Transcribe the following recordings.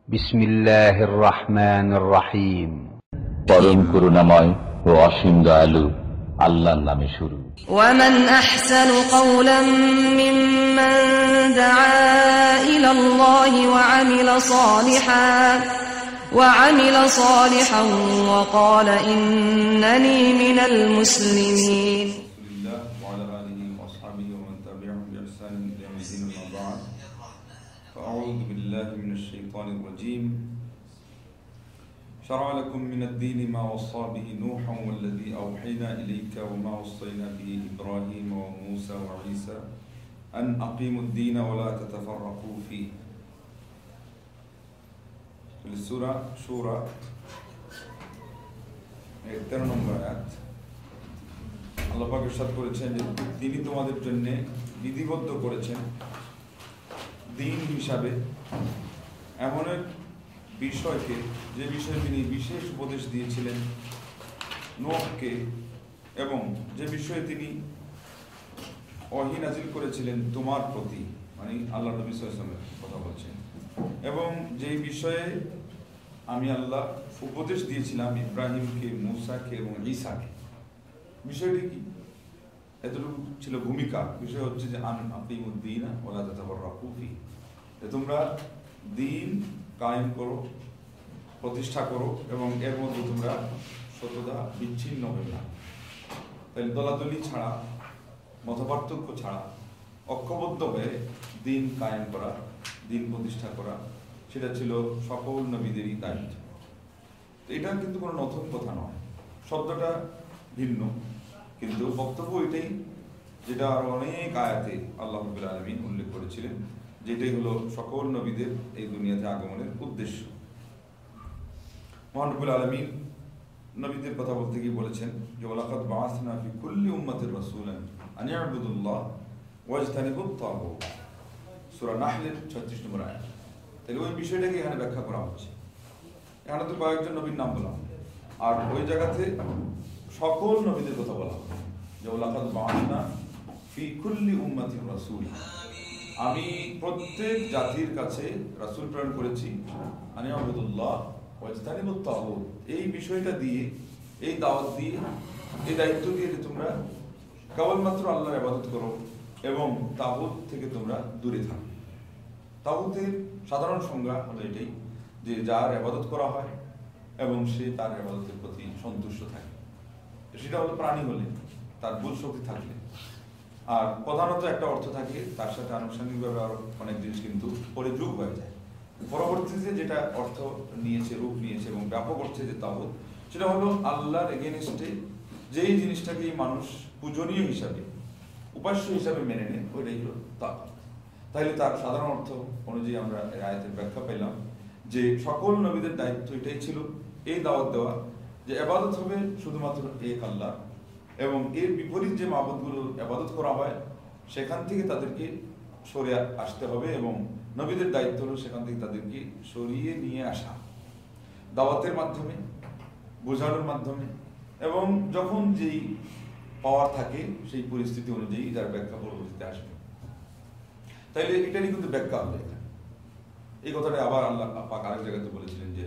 বিসমিল্লাহির রহমানির রহিম। পরম করুণাময় ও অসীম দয়ালু আল্লাহর নামে শুরু। ওয়ামান আহসানু কাওলাম মিম্মান দাআ ইলাল্লাহি ওয়া আমিলা সালিহান ওয়া ক্বালা ইন্নানী মিনাল মুসলিমিন। أعوذ بالله من الشيطان الرجيم. شرع لكم من الدين ما وصى به نوحا والذي أوحينا إليك وما وصينا به إبراهيم وموسى وعيسى أن أقيموا الدين ولا تتفرقوا فيه. السورة شورى 13 নম্বর আয়াত। আল্লাহ পাক ইরশাদ করেছেন যে তিনি তোমাদের জন্য বিধিবদ্ধ করেছেন দিন হিসাবে এমন এক বিষয়কে, যে বিষয়ে তিনি বিশেষ উপদেশ দিয়েছিলেন নূহকে, এবং যে বিষয়ে তিনি ওহী নাযিল করেছিলেন তোমার প্রতি, মানে আল্লাহ নবী সাল্লাল্লাহু আলাইহি ওয়াসাল্লামের কথা বলছেন, এবং যে বিষয়ে আমি আল্লাহ উপদেশ দিয়েছিলাম ইব্রাহিমকে, মূসাকে এবং ঈসাকে। বিষয়টি কি? এতটুকু ছিল ভূমিকা। বিষয় হচ্ছে যে আকিমুদ্দীন ওয়ালা তাতাফাররাকু ফীহি, তোমরা দিন কায়েম করো, প্রতিষ্ঠা করো, এবং এর মধ্যে তোমরা সততা বিচ্ছিন্ন হবে না। তাই দলাদলি ছাড়া, মতপার্থক্য ছাড়া ঐক্যবদ্ধ হয়ে দিন কায়েম করা, দিন প্রতিষ্ঠা করা, সেটা ছিল সকল নবীদেরই দায়িত্ব। এটা কিন্তু কোনো নতুন কথা নয়, শব্দটা ভিন্ন, কিন্তু বক্তব্য এটাই, যেটা আরো অনেক আয়াতে আল্লাহ রাব্বুল আলামিন উল্লেখ করেছিলেন, যেটাই হলো সকল নবীদের এই দুনিয়াতে আগমনের উদ্দেশ্য। মহান রব্বুল আলামিন নবীদের কথা বলতে গিয়ে বলেছেন যে ওয়ালাকাদ বাআসনা ফি কুল্লি উম্মাতির রাসূলান আন ইয়াবুদুল্লাহ ওয়াজতানিবুত তাগুত, সূরা নাহলের 36 নম্বর আয়াত। তাহলে ওই বিষয়টাকে এখানে ব্যাখ্যা করা হচ্ছে। এখানে তো কয়েকজন নবীর নাম বলা, আর ওই জায়গাতে সকল নবীদের কথা বলা হবে যে ওয়ালাকাদ বাআসনা ফি কুল্লি উম্মাতির রাসূল, আমি প্রত্যেক জাতির কাছে রাসূল প্রেরণ করেছি আন ইয়াবুদুল্লাহ ওয়াজতানিবুত তাগুত, এই বিষয়টা দিয়ে, এই দাওয়াত দিয়ে, এই দায়িত্ব দিয়ে যে তোমরা কেবলমাত্র আল্লাহর ইবাদত করো এবং তাগুত থেকে তোমরা দূরে থাকো। তাগুতের সাধারণ সংজ্ঞা হলো এটাই যে যার ইবাদত করা হয় এবং সে তার ইবাদতের প্রতি সন্তুষ্ট থাকে। সেটা হলো প্রাণী হলে, তার বুঝ শক্তি থাকলে, আর প্রধানত একটা অর্থ থাকে, তার সাথে আনুষ্ঠানিকভাবে আরো অনেক জিনিস কিন্তু পরে যোগ হয়ে যায়। পরবর্তীতে যেটা অর্থ নিয়েছে, রূপ নিয়েছে এবং ব্যাপক অর্থে যে তাগুত, সেটা হলো আল্লাহর এগেইনস্টে যেই জিনিসটাকে মানুষ পূজনীয় হিসাবে, উপাস্য হিসাবে মেনে নেয়, ওইটাই হলো তাগুত। তাহলে তার সাধারণ অর্থ অনুযায়ী আমরা এই আয়াতের ব্যাখ্যা পেলাম যে সকল নবীদের দায়িত্ব এটাই ছিল, এই দাওয়াত দেওয়া যে ইবাদত হবে শুধুমাত্র এক আল্লাহ, এবং এর বিপরীত যে মাবুদগুলোর ইবাদত করা হয় সেখান থেকে তাদেরকে সরে আসতে হবে, এবং নবীদের দায়িত্ব হলো সেখান থেকে তাদেরকে সরিয়ে নিয়ে আসা, দাওয়াতের মাধ্যমে, বোঝানোর মাধ্যমে, এবং যখন যেই পাওয়ার থাকে সেই পরিস্থিতি অনুযায়ী যার ব্যাখ্যা পরবর্তীতে আসবে। তাইলে এটারই কিন্তু ব্যাখ্যা হবে এখানে। এই কথাটা আবার আল্লাহ পাক আরেক জায়গাতে বলেছিলেন যে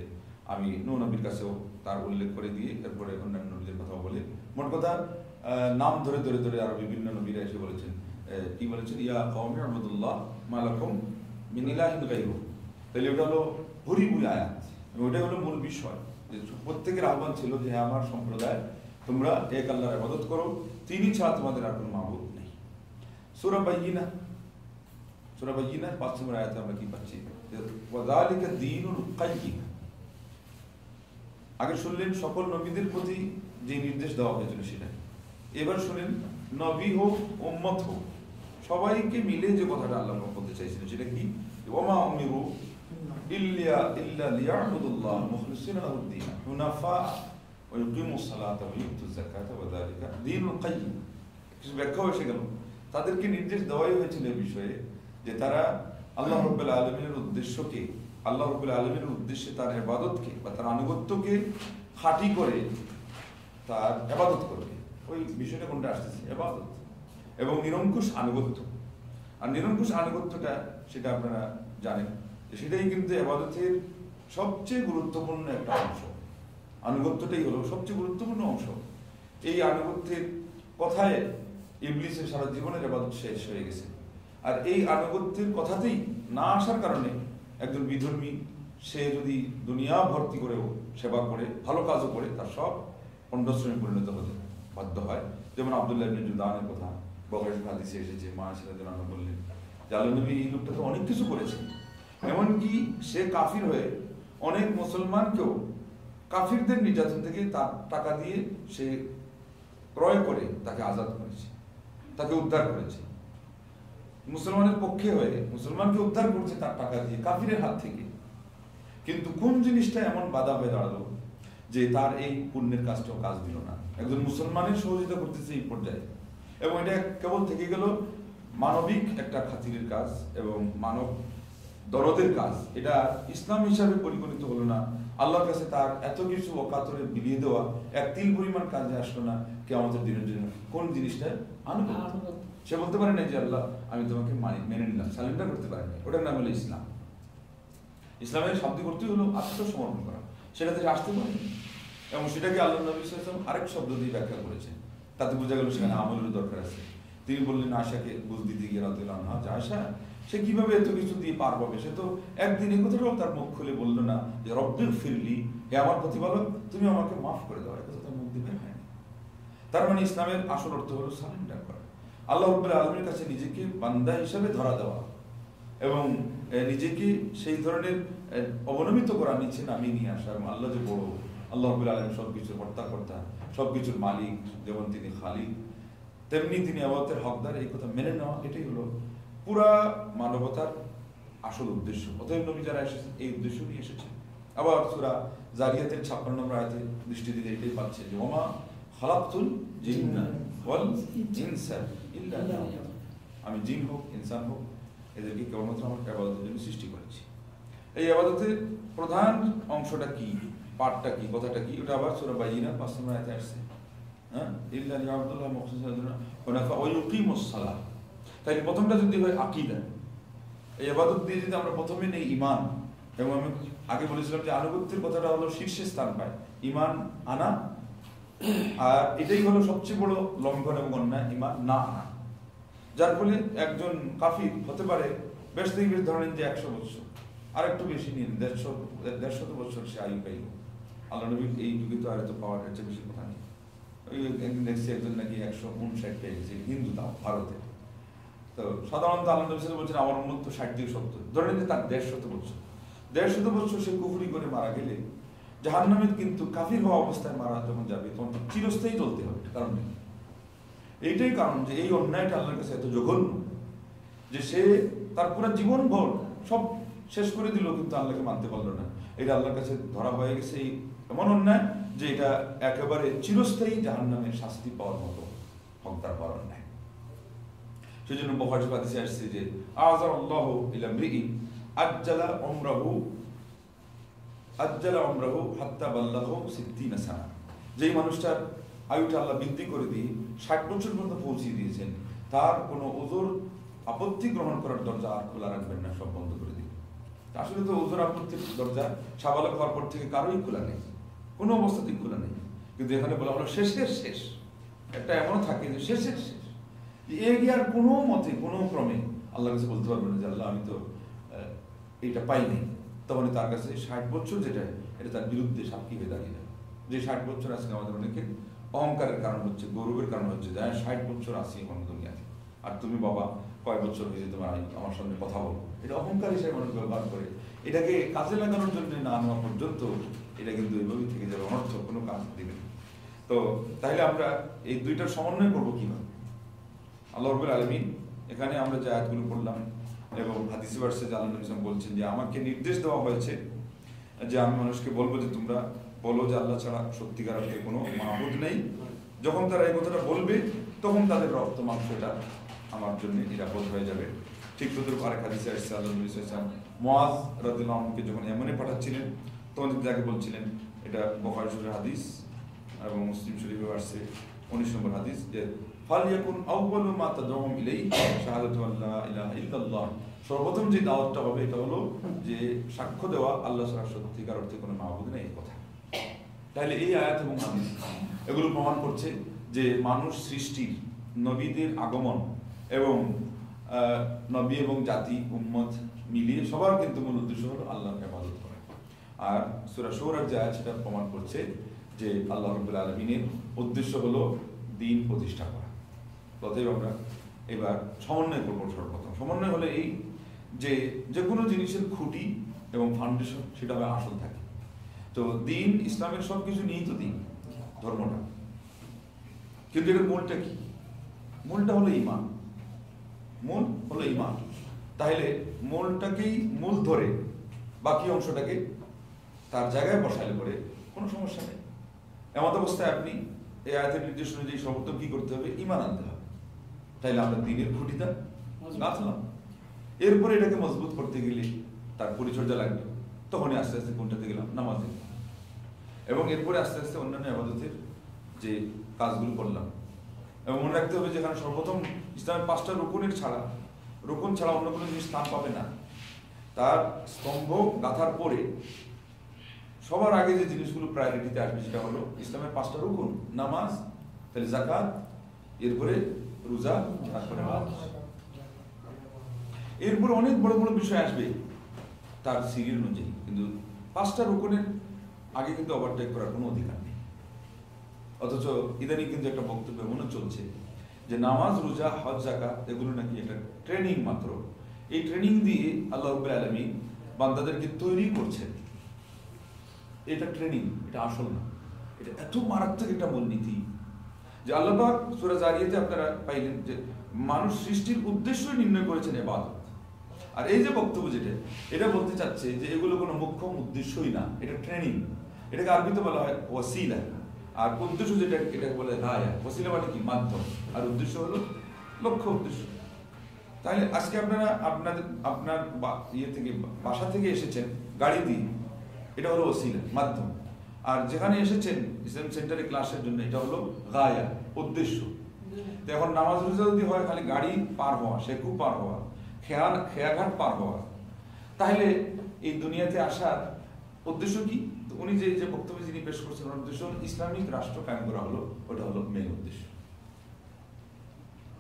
আমি নূহ নবীর কাছেও তার উল্লেখ করে দিয়ে এরপরে অন্যান্য নবীদের কথা বলে, মোট কথা নাম ধরে ধরে ধরে আরো বিভিন্ন নবীরা এসে বলেছেন, কি বলেছেন, ইয়া কওমি আবুদুল্লাহ মা লাকুম মিন ইলাহিন গায়রুহু। তাহলে ওটা হলো ভুরি আয়াত, এবং ওটা হলো মূল বিষয়, যে প্রত্যেকের আহ্বান ছিল যে হ্যাঁ আমার সম্প্রদায় তোমরা এক আল্লাহর ইবাদত করো, তিনি ছাড়া তোমাদের আর কোনো মাবুদ নেই। সূরা বায়িনাহ 5 নম্বর আয়াতে আমরা কি পাচ্ছি, ওয়াযালিকা দীনুল কাইয়্যিম। আগে শুনলেন সকল নবীদের প্রতি যে নির্দেশ দেওয়া হয়েছিল সেটা, এবার শুনেন নবী হোক উম্মত হোক সবাইকে মিলে যে কথাটা আল্লাহ বলতে চাইছিলেন সেটা কি, ওয়ামা উমিরু ইল্লা লিয়াবুদুল্লাহ মুখলিসিনা লাহুদ-দীন হুনাফা ওয়া ইউকিমুস সালাতা ওয়া ইউতুজ যাকাতা ওয়া যালিকা দীনুল কাইয়্যিম। কিছু ব্যাখ্যা এসে গেল, তাদেরকে নির্দেশ দেওয়াই হয়েছিল এই বিষয়ে যে তারা আল্লাহ রাব্বুল আলামিনের উদ্দেশ্যকে, আল্লাহ রাব্বুল আলামিনের উদ্দেশ্যে তার ইবাদতকে বা তার আনুগত্যকে খাঁটি করে তার ইবাদত করবে। ওই বিষয়টা কোনটা আসতেছে, ইবাদত এবং নিরঙ্কুশ আনুগত্য। আর নিরঙ্কুশ আনুগত্যটা সেটা আপনারা জানেন, সেটাই কিন্তু ইবাদতের সবচেয়ে গুরুত্বপূর্ণ একটা অংশ। আনুগত্যটাই হলো সবচেয়ে গুরুত্বপূর্ণ অংশ। এই আনুগত্যের কথায় ইবলিসের সারা জীবনের ইবাদত শেষ হয়ে গেছে। আর এই আনুগত্যের কথাতেই না আসার কারণে একজন বিধর্মী সে যদি দুনিয়া ভর্তি করেও সেবা করে, ভালো কাজও করে, তার সব পণ্ডশ্রমে পরিণত হতে বাধ্য হয়। যেমন আব্দুল্লাহ ইবনে জুদানের কথা বুখারী হাদিসে এসেছে, মা রাদিয়াল্লাহু আনহা বললেন যে আল্লাহর নবী এই লোকটা তো অনেক কিছু করেছে, এমনকি সে কাফির হয়ে অনেক মুসলমানকেও কাফিরদের নির্যাতন থেকে তার টাকা দিয়ে সে ক্রয় করে তাকে আজাদ করেছে, তাকে উদ্ধার করেছে। মুসলমানের পক্ষে হয়ে মুসলমানকে উদ্ধার করছে তার টাকা দিয়ে কাফিরের হাত থেকে। কিন্তু কোন জিনিসটা এমন বাধা হয়ে দাঁড়ালো যে তার এই পুণ্যের কাজটাও কাজ দিল না? একজন মুসলমানের সহযোগিতা করতেছে এই পর্যায়ে, এবং এটা কেবল থেকে গেল মানবিক একটা খাতিরের কাজ এবং মানব দরদের কাজ। এটা ইসলাম হিসাবে পরিগণিত হলো না। আল্লাহর কাছে তার এত কিছু অকাতরে বিলিয়ে দেওয়া এক তিল পরিমাণ কাজে আসলো না কিয়ামতের দিনের জন্য। কোন জিনিসটা? আনুগত্য। সে বলতে পারে না যে আল্লাহ আমি তোমাকে মেনে নিলাম, সারেন্ডার করতে পারে না। ওটার নাম হলো ইসলাম। ইসলামের শাব্দিক অর্থই হলো আত্মসমর্পণ করা। সেটা থেকে আসতে পারে, এবং সেটাকে আল্লাহ নবী সাল্লাল্লাহু আলাইহি ওয়াসাল্লাম আরেক শব্দ দিয়ে ব্যাখ্যা করেছেন। তাতে বোঝা গেল সেখানে আমলের দরকার আছে। তিনি বললেন আয়েশাকে বুঝ দিতে গিয়ে রাদিয়াল্লাহু আনহা, যে আয়েশা সে কিভাবে এত কিছু দিয়ে পার পাবে? সে তো একদিন এই কথাটাও তার মুখ খুলে বললো না যে রব্বির ফিরলি, হে আমার প্রতিপালক তুমি আমাকে মাফ করে দাও। এটা তার মুখ দিয়ে বের হয়নি। তার মানে ইসলামের আসল অর্থ হলো সারেন্ডার করা, আল্লাহ রাব্বুল আলামিনের কাছে নিজেকে বান্দা হিসেবে ধরা দেওয়া, এবং নিজেকে সেই ধরনের অবনমিত করা, নিচে নামিয়ে নিয়ে আসা। এবং আল্লাহ যে বড়, আল্লাহ রাব্বুল আলামিন সবকিছুর কর্তা, সবকিছুর মালিক, যেমন তিনি খালিক তেমনি তিনি ইবাদতের হকদার, এই কথা মেনে নেওয়া, এটাই হলো পুরা মানবতার আসল উদ্দেশ্য। অতএব নবী যারা এসেছেন এই উদ্দেশ্য নিয়ে এসেছেন। আবার সূরা জারিয়াতের 56 নম্বর আয়াতে দৃষ্টি দিলে এটাই পাচ্ছে যে ওমা খালাকতুল জিন্না ওয়াল ইনসা ইল্লা লিয়াবুদুন, আমি জিন হোক ইনসান হোক এদেরকে কেবলমাত্র আমার ইবাদতের জন্য সৃষ্টি করেছি। এই ইবাদতের প্রধান অংশটা কি, পার্টটা কি, কথাটা কি, ওটা আবার সূরা বাইয়িনা 5 নম্বর আয়াতে আসছে। হ্যাঁ, ইল্লা লিয়াবুদুল্লাহ মুখলিসিনা লাহু হুনাফা ওয়া ইউকিমুস সালাহ। তাই প্রথমটা যদি হয় আকীদা, এই ইবাদত দিয়ে যদি আমরা প্রথমে নেই ঈমান, এবং আমি আগে বলেছিলাম যে আনুগত্যের কথাটা হলো শীর্ষে স্থান পায়, ঈমান আনা, আর এটাই হলো সবচেয়ে বড় লঙ্ঘন এবং অন্যায়, ঈমান না আনা। যার ফলে একজন কাফির হতে পারে বেশ থেকে বেশ ধরেন যে 100 বছর, আর একটু বেশি নিন 150 বছর সে আয়ু পাইল। আল্লাহ নবী এই যুগে তো আর এত পাওয়ার কাছে বেশি কথা নেই। ওই একদিন দেখছি একজন নাকি 159 পেয়ে গেছে, হিন্দু, তাও ভারতে। তো সাধারণত আল্লাহ নবী সাল্লাল্লাহু আলাইহি ওয়াসাল্লাম বলছেন আমার উম্মত তো 60 থেকে 70, ধরেন যে তার 150 বছর, 150 বছর সে কুফরি করে মারা গেলে জাহান্নামে, কিন্তু কাফির হওয়া অবস্থায় মারা যখন যাবে তখন চিরস্থায়ী জ্বলতে হবে। কারণ এইটাই কারণ যে এই অন্যায়টা আল্লাহর কাছে এত জঘন্য যে সে তার পুরো জীবন ভর সব শেষ করে দিল, কিন্তু আল্লাহকে মানতে পারলো না। এটা আল্লাহর কাছে ধরা হয়ে গেছে এই এমন অন্যায় যে এটা একেবারে চিরস্থায়ী জাহান্নামের শাস্তি পাওয়ার মতো হকদার পাওয়ার অন্যায়। সেজন্য বুখারী হাদিসে আসছে যে আযারাল্লাহু ইলা মরিইন আজ্জালা উমরাহু হাত্তা বাল্লাহু 60 সানা। যেই মানুষটার আয়ুটা আল্লাহ বৃদ্ধি করে দিয়ে 60 বছর পর্যন্ত পৌঁছিয়ে দিয়েছেন, তার কোনো ওযর আপত্তি গ্রহণ করার দরজা আর খোলা রাখবেন না, সব বন্ধ করে দিবেন। আসলে তো ওযর আপত্তির দরজা সাবালক হওয়ার পর থেকে কারোই খোলা নেই, কোনো অবস্থাতেই খোলা নেই। কিন্তু এখানে বলা হলো শেষের শেষ, একটা এমনও থাকে যে শেষের শেষ, এগিয়ে আর কোনো মতে কোনো ক্রমে আল্লাহর কাছে বলতে পারবেন না যে আল্লাহ আমি তো এইটা পাইনি। তখন তার কাছে 60 বছর যেটা, এটা তার বিরুদ্ধে সাক্ষী হয়ে দাঁড়িয়ে যাবে। যে 60 বছর আজকে আমাদের অনেকে অহংকারের কারণ হচ্ছে, গৌরবের কারণ হচ্ছে যে 60 বছর আছি এখন দুনিয়াতে, আর তুমি বাবা কয় বছর হয়েছে তোমার আমার সামনে কথা বলো। এটা অহংকার হিসেবে মানুষ ব্যবহার করে, এটাকে কাজে লাগানোর জন্য না নেওয়া পর্যন্ত এটা কিন্তু এইভাবেই থেকে যাবে, অনর্থক কোনো কাজ দেবে। তো তাহলে আমরা এই দুইটার সমন্বয় করবো কিভাবে? আল্লাহ রাব্বুল আলামিন এখানে আমরা যে আয়াতগুলো পড়লাম এবং হাদিসে ভার্সে আল্লাহ নবী সাল্লাল্লাহু আলাইহি ওয়াসাল্লাম বলছেন যে আমাকে নির্দেশ দেওয়া হয়েছে যে আমি মানুষকে বলবো যে তোমরা বলো যে আল্লাহ ছাড়া সত্যিকার অর্থে কোনো মাবুদ নেই। যখন তারা এই কথাটা বলবে তখন তাদের রক্ত মাংসটা আমার জন্য নিরাপদ হয়ে যাবে। ঠিক তদ্রূপ আরেক হাদিসে আসছে আল্লাহ নবী সাল্লাল্লাহু আলাইহি ওয়াসাল্লাম মুআয রাদিয়াল্লাহু আনহুকে যখন ইয়েমেনে পাঠাচ্ছিলেন তখন তাকে বলছিলেন, এটা বুখারী শরীফের হাদিস এবং মুসলিম শরীফে আসছে 19 নম্বর হাদিস, যে ফালিয়াকুন আউয়ালু মা তাদউহুম ইলাইহি শাহাদাতু আল্লা ইলাহা ইল্লাল্লাহ। সর্বপ্রথম যে দাওয়াতটা হবে এটা হলো যে সাক্ষ্য দেওয়া আল্লাহ ছাড়া সত্যিকার অর্থে কোনো মাবুদ নেই, এই কথা। তাহলে এই আয়াত এবং হাদিস এগুলো প্রমাণ করছে যে মানুষ সৃষ্টির, নবীদের আগমন এবং নবী এবং জাতি উম্মত মিলিয়ে সবার কিন্তু মূল উদ্দেশ্য হলো আল্লাহকে ইবাদত করা। আর সূরা শুরার যে আয়াত সেটা প্রমাণ করছে যে আল্লাহ রাব্বুল আলামিনের উদ্দেশ্য হলো দ্বীন প্রতিষ্ঠা করা। অতএব আমরা এবার সমন্বয় করবো। সর্বপ্রথম সমন্বয় হলে এই যে যে কোনো জিনিসের খুঁটি এবং ফাউন্ডেশন সেটা হবে আসল থাকে। তো দ্বীন ইসলামের সব কিছু নিয়েই তো দ্বীন, ধর্মটা, কিন্তু এটার মূলটা কি? মূলটা হলো ঈমান। মূল হলো ঈমান। তাহলে মূলটাকেই মূল ধরে বাকি অংশটাকে তার জায়গায় বসাইলে পরে কোনো সমস্যা নেই। এমত অবস্থায় আপনি এই আয়াতের নির্দেশ অনুযায়ী সর্বপ্রথম কি করতে হবে? ঈমান আনতে হবে। তাইলে আমরা দ্বীনের খুঁটিটা গাঁথলাম। এরপরে এটাকে মজবুত করতে গেলে তার পরিচর্যা লাগবে। তখনই আস্তে আস্তে কোনটাতে গেলাম? নামাজে। এবং এরপরে আস্তে আস্তে অন্যান্য ইবাদতের যে কাজগুলো করলাম। এবং মনে রাখতে হবে যেখানে সর্বপ্রথম ইসলামের 5টা রুকুনের ছাড়া, রুকুন ছাড়া অন্য কোনো জিনিস স্থান পাবে না। তার স্তম্ভ গাঁথার পরে সবার আগে যে জিনিসগুলো প্রায়োরিটিতে আসবে সেটা হলো ইসলামের 5টা রুকুন, নামাজ, তাহলে যাকাত, এরপরে রোজা, তারপরে হজ। এরপরে অনেক বড় বড় বিষয় আসবে তার সিরিয়াল অনুযায়ী, কিন্তু 5টা রুকুনের আগে কিন্তু ওভারটেক করার কোনো অধিকার নেই। অথচ ইদানিং কিন্তু একটা বক্তব্য মনে চলছে যে নামাজ, রোজা, হজ, যাকাত এগুলো নাকি একটা ট্রেনিং মাত্র। এই ট্রেনিং দিয়ে আল্লাহ রাব্বুল আলামিন বান্দাদেরকে তৈরি করছেন। এটা ট্রেনিং, এটা আসল না। এটা এত মারাত্মক একটা মূলনীতি যে আল্লাহ পাক সূরা জারিয়াতে আপনারা পাইলেন যে মানুষ সৃষ্টির উদ্দেশ্যই নির্ণয় করেছেন ইবাদত। আর এই যে বক্তব্য যেটা, এটা বলতে চাচ্ছে যে এগুলো কোনো মুখ্য উদ্দেশ্যই না, এটা ট্রেনিং। এটাকে আরবিতে বলা হয় ওয়াসিলা। আর উদ্দেশ্য যেটা, এটাকে বলে গায়া। ওয়াসিলা মানে কি? মাধ্যম। আর উদ্দেশ্য হলো লক্ষ্য, উদ্দেশ্য। তাহলে আজকে আপনারা আপনার ইয়ে থেকে, বাসা থেকে এসেছেন গাড়ি দিয়ে, এটা হলো ওয়াসিলা, মাধ্যম। আর যেখানে এসেছেন ইসলাম সেন্টারে ক্লাসের জন্য, এটা হলো গায়া, উদ্দেশ্য। তো এখন নামাজ রোজা যদি হয় খালি গাড়ি পার হওয়া, শেখু পার হওয়া, খেয়াঘাট পার হওয়া, তাহলে এই দুনিয়াতে আসার উদ্দেশ্য কি? তো উনি যে বক্তব্য যিনি পেশ করছেন, ওনার উদ্দেশ্য ইসলামিক রাষ্ট্র কায়েম করা হলো, ওটা হলো মেন উদ্দেশ্য।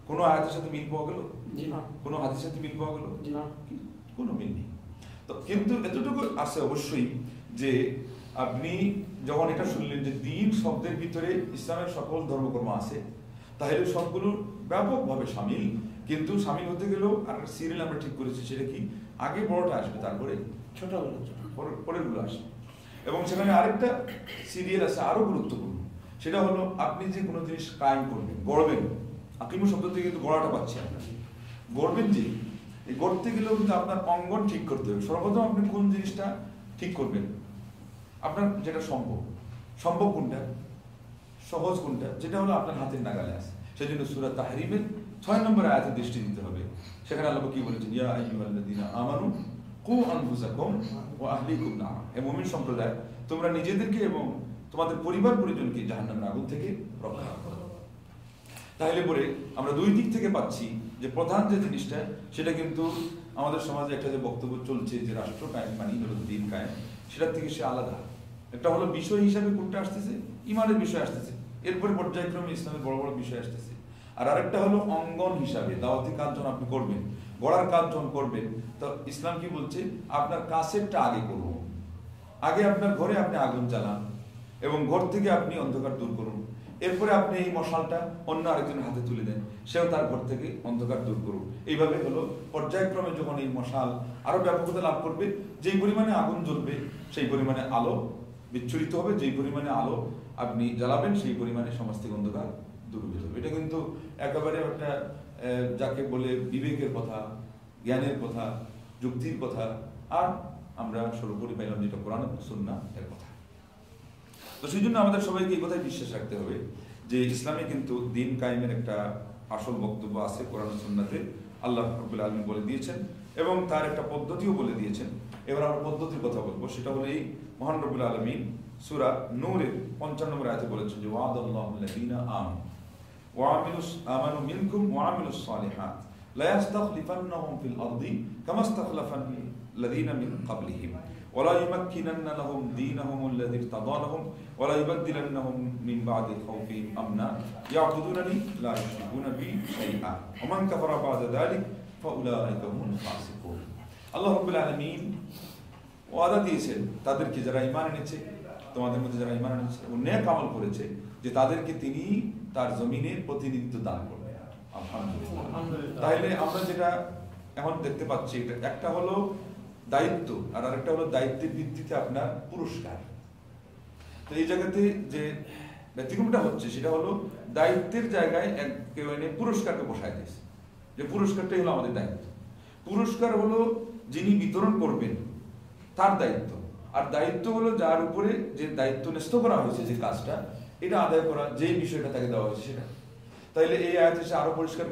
কোনো আয়াতের সাথে মিল পাওয়া গেল? কোনো হাদিসের সাথে মিল পাওয়া গেল? কোনো মিল নেই। তো কিন্তু এতটুকু আছে অবশ্যই যে আপনি যখন এটা শুনলেন যে দ্বীন শব্দের ভিতরে ইসলামের সকল ধর্মকর্ম আছে, তাহলে সবগুলো ব্যাপকভাবে শামিল। কিন্তু শামিল হতে গেলেও আর সিরিয়াল আমরা ঠিক করেছি, সেটা কি? আগে বড়টা আসবে, তারপরে পরেরগুলো আসবে। এবং সেখানে আরেকটা সিরিয়াল আছে আরো গুরুত্বপূর্ণ, সেটা হলো আপনি যে কোনো জিনিস কায়েম করবেন, গড়বেন। আকিমু শব্দ থেকে কিন্তু গড়াটা পাচ্ছি আপনার। গড়বেন যে, এই গড়তে গেলেও কিন্তু আপনার অঙ্গন ঠিক করতে হবে। সর্বপ্রথম আপনি কোন জিনিসটা ঠিক করবেন? আপনার যেটা সম্ভব কোনটা, সহজ কোনটা, যেটা হলো আপনার হাতের নাগালে আছে। সেই জন্য সূরা তাহরিমের 6 নম্বর আয়াতে দৃষ্টি দিতে হবে। সেখানে আল্লাহ কি বলেছেন? ইয়া আইয়ুহাল্লাযীনা আমানু কু আনফুসাকুম ওয়া আহলিকুম নার। হে মুমিন সম্প্রদায়, তোমরা নিজেদেরকে এবং তোমাদের পরিবার পরিজনকে জাহান্নামের আগুন থেকে রক্ষা করো। তাহলে পরে আমরা দুই দিক থেকে পাচ্ছি যে প্রধান যে জিনিসটা, সেটা কিন্তু আমাদের সমাজে একটা যে বক্তব্য চলছে যে রাষ্ট্র কায়েম মানে হলো দ্বীন কায়েম, সেটার থেকে সে আলাদা। একটা হলো বিষয় হিসাবে কোনটা আসতেছে? ঈমানের বিষয় আসতেছে। এরপরে পর্যায়ক্রমে ইসলামের বড় বড় বিষয় আসতেছে। আর আরেকটা হলো অঙ্গন হিসাবে, দাওয়াতি কাজ যখন আপনি করবেন, গড়ার কাজ যখন করবেন, তো ইসলাম কি বলছে? আপনার কাছেরটা আগে করুন। আগে আপনার ঘরে আপনি আগুন জ্বালান এবং ঘর থেকে আপনি অন্ধকার দূর করুন। এরপরে আপনি এই মশালটা অন্য আরেকজনের হাতে তুলে দেন, সেও তার ঘর থেকে অন্ধকার দূর করুন। এইভাবে হলো পর্যায়ক্রমে যখন এই মশাল আরো ব্যাপকতা লাভ করবে, যেই পরিমাণে আগুন জ্বলবে সেই পরিমাণে আলো বিচ্ছুরিত হবে, যেই পরিমাণে আলো আপনি জ্বালাবেন সেই পরিমাণে সমস্ত অন্ধকার দূর হয়ে যাবে। এটা কিন্তু একেবারে একটা যাকে বলে বিবেকের কথা, জ্ঞানের কথা, যুক্তির কথা, আর আমরা সর্বোপরি পাইলাম যেটা কোরআন এবং সুন্নাহ এর কথা। তো সেই জন্য আমাদের সবাইকে এই কথায় বিশ্বাস রাখতে হবে যে ইসলামে কিন্তু দ্বীন কায়েমের একটা আসল বক্তব্য আছে কোরআন ও সুন্নাহতে। আল্লাহ রাব্বুল আলামিন বলে দিয়েছেন এবং তার একটা পদ্ধতিও বলে দিয়েছেন। এবার আমরা পদ্ধতির কথা বলবো। সেটা হলো এই মহান রব্বুল আলামিন সূরা নূরের 55 নম্বর আয়াতে বলেছেন যে ওয়াদাল্লাহুল্লাযীনা আমানু মিনকুম ওয়া আমিলুস সালিহাত লা ইয়াস্তাখলিফান্নাহুম ফিল আরদি কামা ইস্তাখলাফাল্লাযীনা মিন ক্বাবলিহিম ওয়া লা ইউমাক্কিনান্না লাহুম দীনাহুম আল্লাযী ইরতাদা লাহুম ওয়া লা ইউবাদদিলান্নাহুম মিন বা'দি খাওফিহিম আমনা ইয়া'বুদুনানি লা ইউশরিকুনা বি শাইআ ওয়া মান কাফারা বা'দা যালিক ফাউলাইকা হুমুল ফাসিকুন। আল্লাহ রাব্বুল আলামিন ওয়াদা দিয়েছেন তাদেরকে যারা ঈমান এনেছে, তোমাদের মধ্যে যারা ঈমান এনেছে এবং নেক আমল করেছে, যে তাদেরকে তিনি তার জমিনে প্রতিনিধিত্ব দান করবেন। আলহামদুলিল্লাহ। তাহলে আমরা যেটা এখন দেখতে পাচ্ছি, এটা একটা হলো দায়িত্ব আর আরেকটা হলো দায়িত্বের ভিত্তিতে আপনার পুরস্কার। তো এই জায়গাতে যে ব্যতিক্রমটা হচ্ছে সেটা হলো দায়িত্বের জায়গায় কেউ এনে পুরস্কারকে বসায় দিয়েছে, যে পুরস্কারটাই হলো আমাদের দায়িত্ব। পুরস্কার হলো যিনি বিতরণ করবেন তার দায়িত্ব, আর দায়িত্ব হলো যার উপরে যে দায়িত্ব ন্যস্ত করা হয়েছে, যে কাজটা এটা আদায় করা, যে বিষয়টা তাকে দেওয়া হয়েছে সেটা। তাইলে এই আয়াতে সে আরো পরিষ্কার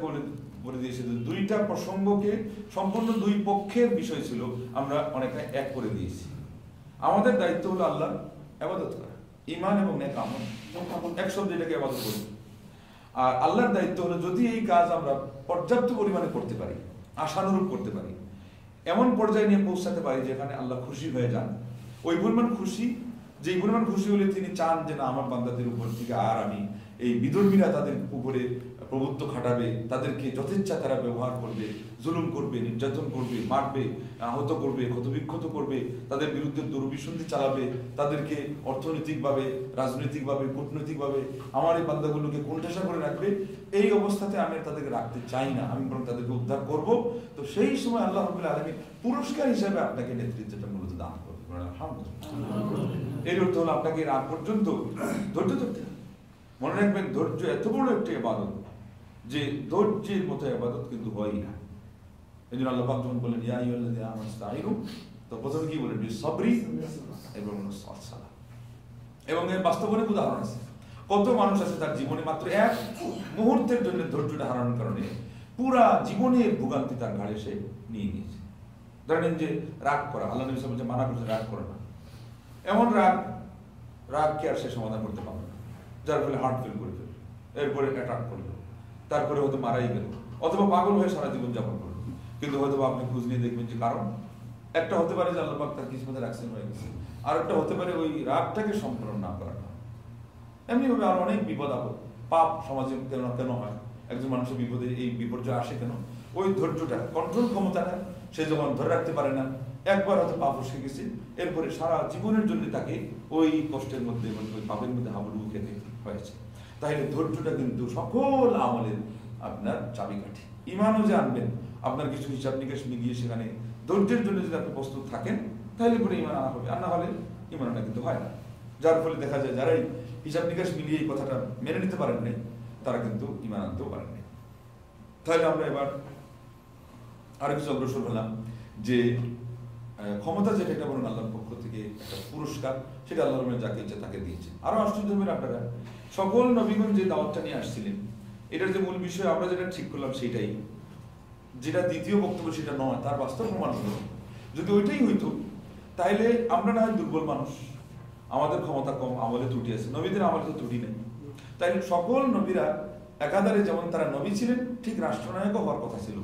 বলে দিয়েছে যে দুইটা প্রসঙ্গকে সম্পূর্ণ দুই পক্ষের বিষয় ছিল, আমরা অনেকটা এক করে দিয়েছি। আমাদের দায়িত্ব হলো আল্লাহর ইবাদত করা, ঈমান এবং নেক আমল, এক শব্দে এটাকে ইবাদত করি। আর আল্লাহর দায়িত্ব হলো যদি এই কাজ আমরা পর্যাপ্ত পরিমাণে করতে পারি, আশানুরূপ করতে পারি, এমন পর্যায়ে নিয়ে পৌঁছাতে পারি যেখানে আল্লাহ খুশি হয়ে যান, ওই পরিমাণ খুশি, যেই পরিমাণ খুশি হলে তিনি চান যে না আমার বান্দাদের উপর থেকে আর আমি এই বিধর্মীরা তাদের উপরে প্রভুত্ব খাটাবে, তাদেরকে যথেচ্ছা তারা ব্যবহার করবে, জুলুম করবে, নির্যাতন করবে, মারবে, আহত করবে, ক্ষতবিক্ষত করবে, তাদের বিরুদ্ধে দুর্বিসন্ধি চালাবে, তাদেরকে অর্থনৈতিকভাবে, রাজনৈতিকভাবে, কূটনৈতিকভাবে আমার এই বান্দাগুলোকে কোণঠাসা করে রাখবে, এই অবস্থাতে আমি তাদেরকে রাখতে চাই না, আমি বরং তাদেরকে উদ্ধার করব। তো সেই সময় আল্লাহ রাব্বুল আলামিন পুরস্কার হিসেবে আপনাকে নেতৃত্বটা মূলত দান করবে। এর অর্থ হলো আপনাকে রাত পর্যন্ত ধৈর্য ধরতে হবে। মনে রাখবেন, ধৈর্য এত বড় একটি ইবাদত যে ধৈর্যের মতো ইবাদত কিন্তু হয় না। এই জন্য আল্লাহ পাক যখন বলেন ইয়া আইয়ুহাল্লাযীনা আমানু ইসতাঈনু, তো প্রথমে কি বলেন? বিসবরি এবং সালাহ। এবং এর বাস্তব অনেক উদাহরণ আছে। কত মানুষ আছে তার জীবনে মাত্র এক মুহূর্তের জন্য ধৈর্যটা হারানোর কারণে পুরা জীবনের ভোগান্তি তার ঘাড়ে সে নিয়ে নিয়েছে। ধরেন যে রাগ করা, আল্লাহ নবী সাল্লাল্লাহু আলাইহি ওয়াসাল্লাম মানা করেছেন রাগ করে না। এমন রাগকে আর সে সমাধান করতে পারবে না, যার ফলে হার্ট ফেল করে ফেলবে, এরপরে অ্যাটাক করলো, তারপরে হয়তো মারাই গেল, অথবা পাগল হয়ে সারা জীবন যাপন করলো। কিন্তু হয়তো আপনি খোঁজ নিয়ে দেখবেন যে কারণ একটা হতে পারে যে আল্লাহ পাক তার কিসমতে রাখছেন হয়ে গেছে, আর একটা হতে পারে ওই রাগটাকে সম্পূর্ণ না করাটা। এমনি ভাবে আর অনেক বিপদ আপদ, পাপ সমাজে কেন হয়, একজন মানুষের বিপদে এই বিপর্যয় আসে কেন? ওই ধৈর্যটা, কন্ট্রোল ক্ষমতাটা সে যখন ধরে রাখতে পারে না, একবার হয়তো পাপ বসে গেছে, এরপরে সারা জীবনের জন্য তাকে ওই কষ্টের মধ্যে, ওই পাপের মধ্যে হাবুডুবু খেতে হয়েছে। তাহলে ধৈর্যটা কিন্তু সকল আমলের আপনার চাবিকাঠি। ঈমানও যে আনবেন, আপনার কিছু হিসাব নিকাশ মিলিয়ে সেখানে ধৈর্যের জন্য যদি আপনি প্রস্তুত থাকেন, তাহলে পরে ঈমান আনা হবে, আর না হলে ঈমান আনা কিন্তু হয় না। যার ফলে দেখা যায় যারাই হিসাব নিকাশ মিলিয়ে এই কথাটা মেনে নিতে পারেন নাই, তারা কিন্তু ঈমান আনতেও পারেন নাই। তাহলে আমরা এবার আরো কিছু অগ্রসর হলাম যে ক্ষমতা যেটা, এটা বলুন আল্লাহর পক্ষ থেকে একটা পুরস্কার, সেটা আল্লাহ যাকে ইচ্ছা তাকে দিয়েছে। আরো আশ্চর্য হবেন আপনারা, সকল নবীগণ যে দাওয়াতটা নিয়ে আসছিলেন, এটার যে মূল বিষয় আমরা যেটা ঠিক করলাম সেটাই, যেটা দ্বিতীয় বক্তব্য সেটা নয়, তার বাস্তব প্রমাণ হলো। যদি ওইটাই হইতো তাহলে আমরা না হয় দুর্বল মানুষ, আমাদের ক্ষমতা কম, আমলে ত্রুটি আছে, নবীদের আমলে তো ত্রুটি নেই। তাই সকল নবীরা একাধারে যেমন তারা নবী ছিলেন, ঠিক রাষ্ট্রনায়কও হওয়ার কথা ছিল।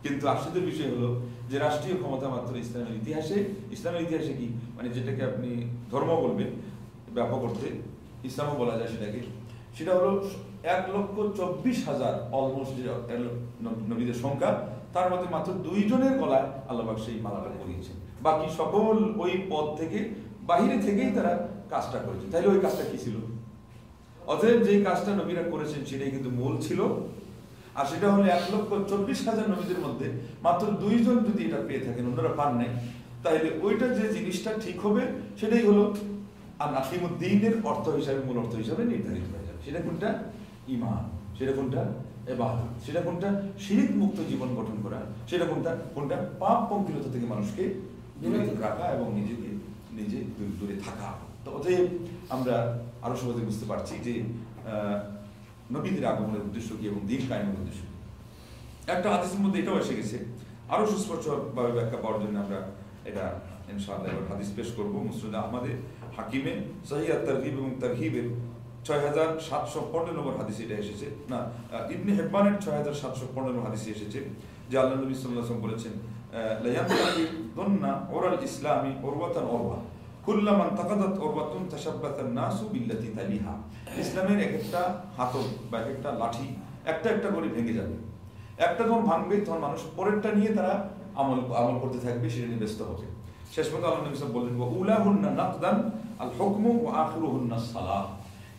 কিন্তু আশ্চর্যের বিষয় হলো যে রাষ্ট্রীয় ক্ষমতা মাত্র ইসলামের ইতিহাসে কি মানে যেটাকে আপনি ধর্ম বলবেন ব্যাপক অর্থে, ইসলামও বলা যায় সেটাকে, সেটা হলো 1,24,000 অলমোস্ট নবীদের সংখ্যা, তার মধ্যে মাত্র 2 জনের গলায় আল্লাহ পাক সেই মালাটা পরিয়েছেন। বাকি সকল ওই পদ থেকে বাহিরে থেকেই তারা কাজটা করেছে। তাহলে ওই কাজটা কি ছিল? অতএব যেই কাজটা নবীরা করেছেন সেটাই কিন্তু মূল ছিল। আর সেটা হলো 1,24,000 নবীদের মধ্যে মাত্র 2 জন যদি এটা পেয়ে থাকেন, অন্যরা পান নাই, তাহলে ওইটা যে জিনিসটা ঠিক হবে সেটাই হলো আকিমুদ্দিনের অর্থ হিসাবে, মূল অর্থ হিসাবে নির্ধারিত হয়ে যাবে। সেটা কোনটা? ঈমান। সেটা কোনটা? ইবাদত। সেটা কোনটা? শিরক মুক্ত জীবন গঠন করা। সেটা কোনটা? পাপ পঙ্কিলতা থেকে মানুষকে দূরে রাখা এবং নিজে দূরে থাকা। তো অতএব আমরা আরো সহজে বুঝতে পারছি যে নবীদের আগমনের উদ্দেশ্য কি এবং দিন কায়েমের উদ্দেশ্য কি। একটা হাদিসের মধ্যে এটাও এসে গেছে, আরো সুস্পষ্টভাবে ব্যাখ্যা পাওয়ার জন্য আমরা এটা ইনশাআল্লাহ এবার হাদিস পেশ করব। মুসনাদ আহমদে, হাকিমে, সহিহ আত-তারগিব এবং তারহিবের 6715 নম্বর হাদিসে এটা এসেছে, না ইবনে হিব্বানের 6715 নম্বর হাদিসে এসেছে যে আল্লাহ নবী সাল্লাল্লাহু আলাইহি ওয়াসাল্লাম বলেছেন লা ইয়ানতাকিদুন্না উরাল ইসলামি উরওয়াতান উরওয়া কুল্লামান তাকাদাত উরওয়াতুন তাশাব্বাতান নাসু বিল্লাতি তালিহা। ইসলামের এক একটা হাতল বা এক একটা লাঠি একটা একটা করে ভেঙে যাবে, একটা যখন ভাঙবে তখন মানুষ পরেরটা নিয়ে তারা আমল করতে থাকবে, সেটা নিয়ে ব্যস্ত হবে। শেষ পর্যন্ত আল্লাহ নবী সাল্লাল্লাহু আলাইহি ওয়াসাল্লাম বললেন উলাহুন্না নাকদান আল হুকমু ওয়া আখিরুহুন্না সালাহ।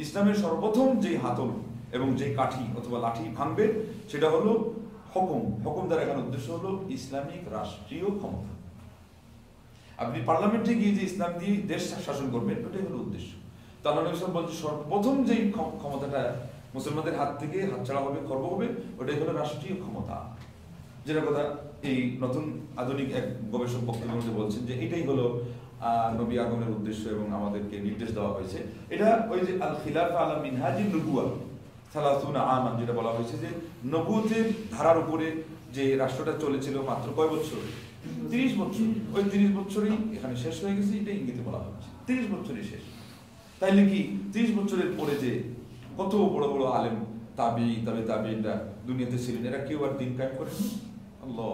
ইসলামের সর্বপ্রথম যেই হাতল এবং যেই কাঠি অথবা লাঠি ভাঙবে সেটা হলো হুকুম। হুকুম দ্বারা এখানে উদ্দেশ্য হলো ইসলামিক রাষ্ট্রীয় ক্ষমতা। আপনি পার্লামেন্টে গিয়ে যে ইসলাম দিয়ে দেশ শাসন করবেন ওটাই হলো উদ্দেশ্য। তো আল্লাহ নবী সাল্লাল্লাহু আলাইহি ওয়াসাল্লাম বলছেন সর্বপ্রথম যেই ক্ষমতাটা মুসলমানদের হাত থেকে হাতছাড়া হবে, খর্ব হবে, ওটাই হলো রাষ্ট্রীয় ক্ষমতা। যেটা কথা এই নতুন আধুনিক এক গবেষক বক্তব্যের মধ্যে বলছেন যে এটাই হলো নবী আগমনের উদ্দেশ্য এবং আমাদেরকে নির্দেশ দেওয়া হয়েছে। এটা ওই যে আল খিলাফা আলা মিনহাজিন নুবুওয়া 30 আমান, যেটা বলা হয়েছে যে নবুয়তের ধারার উপরে যে রাষ্ট্রটা চলেছিল মাত্র কয় বছর, 30 বছর। ওই 30 বছরই এখানে শেষ হয়ে গেছে, এটা ইঙ্গিতে বলা হচ্ছে 30 বছরই শেষ। তাইলে কি 30 বছরের পরে যে কত বড় বড় আলেম তাবিঈনরা দুনিয়াতে ছিলেন, এরা কেউ আর দিন কায়েম করেনি? আল্লাহ,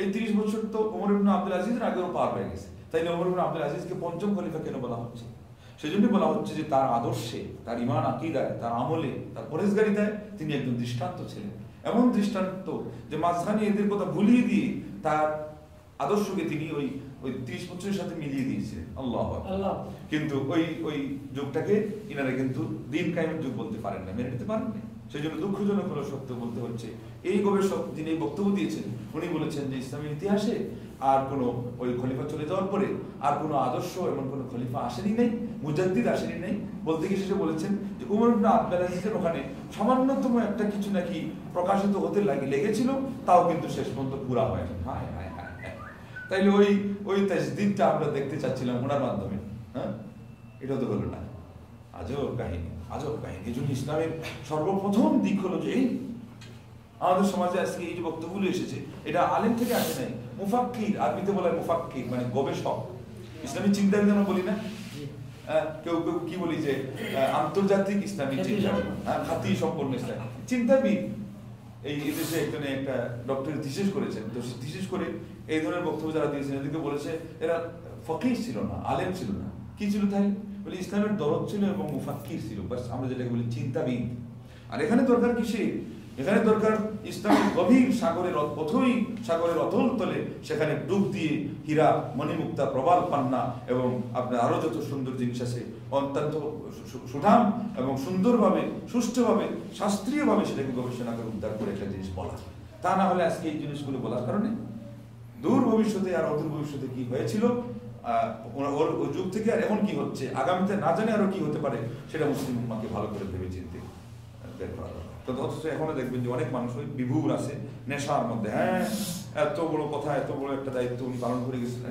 এই 30 বছর তো ওমর ইবনে আব্দুল আজিজের আগেও পার হয়ে গেছে। তাইলে ওমর ইবনে আব্দুল আজিজকে পঞ্চম খলিফা কেন বলা হচ্ছে? সেজন্য বলা হচ্ছে যে তার আদর্শে, তার ঈমান আকীদায়, তার আমলে, তার পরহেজগারিতায় তিনি একজন দৃষ্টান্ত ছিলেন। এমন দৃষ্টান্ত যে মাঝখানে এদের কথা ভুলিয়ে দিয়ে তার আদর্শকে তিনি ওই 30 বছরের সাথে মিলিয়ে দিয়েছিলেন। আল্লাহু আকবার। কিন্তু ওই যুগটাকে ইনারা কিন্তু দিন কায়েমের যুগ বলতে পারেন না, মেনে নিতে পারেন না। সেই জন্য দুঃখজনক হলো সত্য বলতে হচ্ছে, এই গবেষক যিনি এই বক্তব্য দিয়েছেন উনি বলেছেন যে ইসলামের ইতিহাসে আর কোনো ওই খলিফা চলে যাওয়ার পরে আর কোনো আদর্শ এমন কোনো খলিফা আসেনি নাই, মুজাদ্দিদ আসেনি নাই। বলতে গিয়ে শেষে বলেছেন যে ওমর ইবনে আব্দুল আজিজের ওখানে সামান্যতম একটা কিছু নাকি প্রকাশিত হতে লেগেছিল, তাও কিন্তু শেষ পর্যন্ত পুরা হয়নি। হায় হায় হায়। তাইলে ওই তাজদীদটা আমরা দেখতে চাচ্ছিলাম ওনার মাধ্যমে, হ্যাঁ, এটা তো হলো না। আজব কাহিনী, আজব কাহিনী। এই জন্য ইসলামের সর্বপ্রথম দিক হলো যে আমাদের সমাজে আজকে এই যে বক্তব্যগুলো এসেছে এটা আলেম থেকে আসে নাই, মুফাক্কির, আরবিতে বলা হয় মুফাক্কির মানে গবেষক। ইসলামী চিন্তাবিদ আমরা বলি না, কেউ কেউ কি বলি যে আন্তর্জাতিক ইসলামী চিন্তাবিদ, খাতি সম্পন্ন ইসলাম চিন্তাবিদ। এই দেশে একজনে একটা ডক্টরেট থিসিস করেছেন, তো থিসিস করে এই ধরনের বক্তব্য যারা দিয়েছেন এদিকে বলেছে এরা ফকিহ ছিল না, আলেম ছিল না, কি ছিল তাই বলে ইসলামের দরদ ছিল এবং মুফাক্কির ছিল, বাস আমরা যেটাকে বলি চিন্তাবিদ। আর এখানে দরকার কিসের? এখানে দরকার ইসলামের গভীর সাগরের অথই সাগরের অতল তলে সেখানে ডুব দিয়ে হীরা মণিমুক্তা প্রবাল পান্না এবং আপনার আরো যত সুন্দর জিনিস আছে অত্যন্ত সুঠাম এবং সুন্দরভাবে সুষ্ঠুভাবে শাস্ত্রীয়ভাবে সেটাকে গবেষণা করে উদ্ধার করে একটা জিনিস বলা। তা না হলে আজকে এই জিনিসগুলো বলার কারণে দূর ভবিষ্যতে আর অদূর ভবিষ্যতে কি হয়েছিল ওর যুগ থেকে আর এখন কি হচ্ছে, আগামীতে না জানে আরো কি হতে পারে, সেটা মুসলিম উম্মাহকে ভালো করে ভেবে চিন্তে বের করা দরকার। তো অথচ এখনো দেখবেন যে অনেক মানুষ ওই বিভুর আছে নেশার মধ্যে, হ্যাঁ এত বড় কথা, এত বড় একটা দায়িত্ব উনি পালন করে গেছেন,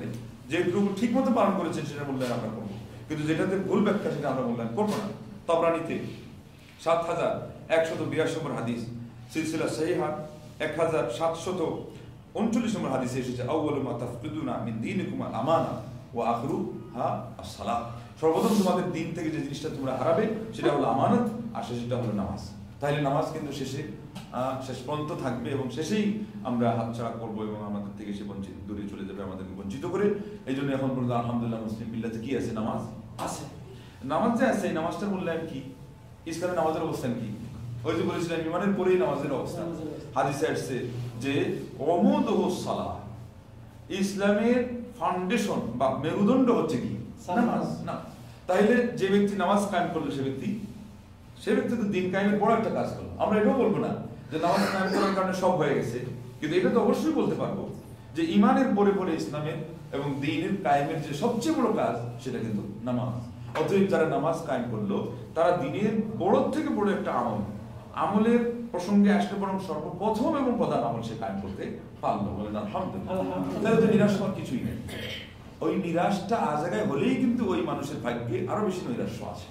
যেটুকু ঠিক মতো পালন করেছেন সেটা মূল্যায়ন আমরা করবো, কিন্তু যেটাতে ভুল ব্যাখ্যা সেটা আমরা মূল্যায়ন করবো না। তাবরানীতে 7182 নম্বর হাদিস, সিলসিলা সহিহা 1739 নম্বর হাদিসে এসেছে আউয়ালু মা তাফকিদুনা মিন দীনিকুম আল আমানা ওয়া আখিরুহা আস-সালাহ। সর্বপ্রথম তোমাদের দিন থেকে যে জিনিসটা তোমরা হারাবে সেটা হলো আমানত, আর সেটা হলো নামাজ। তাহলে নামাজ কিন্তু শেষ পর্যন্ত থাকবে এবং শেষেই আমরা হাতছাড়া করবো এবং আমাদের থেকে সে বঞ্চিত দূরে চলে যাবে, আমাদেরকে বঞ্চিত করে। এই জন্য এখন পর্যন্ত আলহামদুলিল্লাহ মুসলিম মিল্লাতে কি আছে? নামাজ আছে। নামাজ যে আছে, এই নামাজটার মূল্যায়ন কি? ইসলামে নামাজের অবস্থান কি? ওই যে বলেছিলাম ইমানের পরেই নামাজের অবস্থান। হাদিসে আসছে যে ওয়ামুদুহুস সালাহ, ইসলামের ফাউন্ডেশন বা মেরুদণ্ড হচ্ছে কি? নামাজ। না, তাইলে যে ব্যক্তি নামাজ কায়েম করলো সে ব্যক্তি তো দিন কায়েমের বড় একটা কাজ করলো। আমরা এটাও বলবো না যে নামাজ কায়েম করার কারণে সব হয়ে গেছে, কিন্তু এটা তো অবশ্যই বলতে পারবো যে ইমানের পরে পরে ইসলামের এবং দ্বীনের কায়েমের যে সবচেয়ে বড় কাজ সেটা কিন্তু নামাজ। অতএব যারা নামাজ কায়েম করলো তারা দ্বীনের বড় থেকে বড় একটা আমলের প্রসঙ্গে আসলে বরং সর্বপ্রথম এবং প্রধান আমল সে কায়েম করতে পারলো। বলেন আলহামদুলিল্লাহ। তাহলে তো নিরাশ হওয়ার কিছুই নেই। ওই নিরাশটা আ জায়গায় হলেই কিন্তু ওই মানুষের ভাগ্যে আরো বেশি নৈরাশ্য আছে।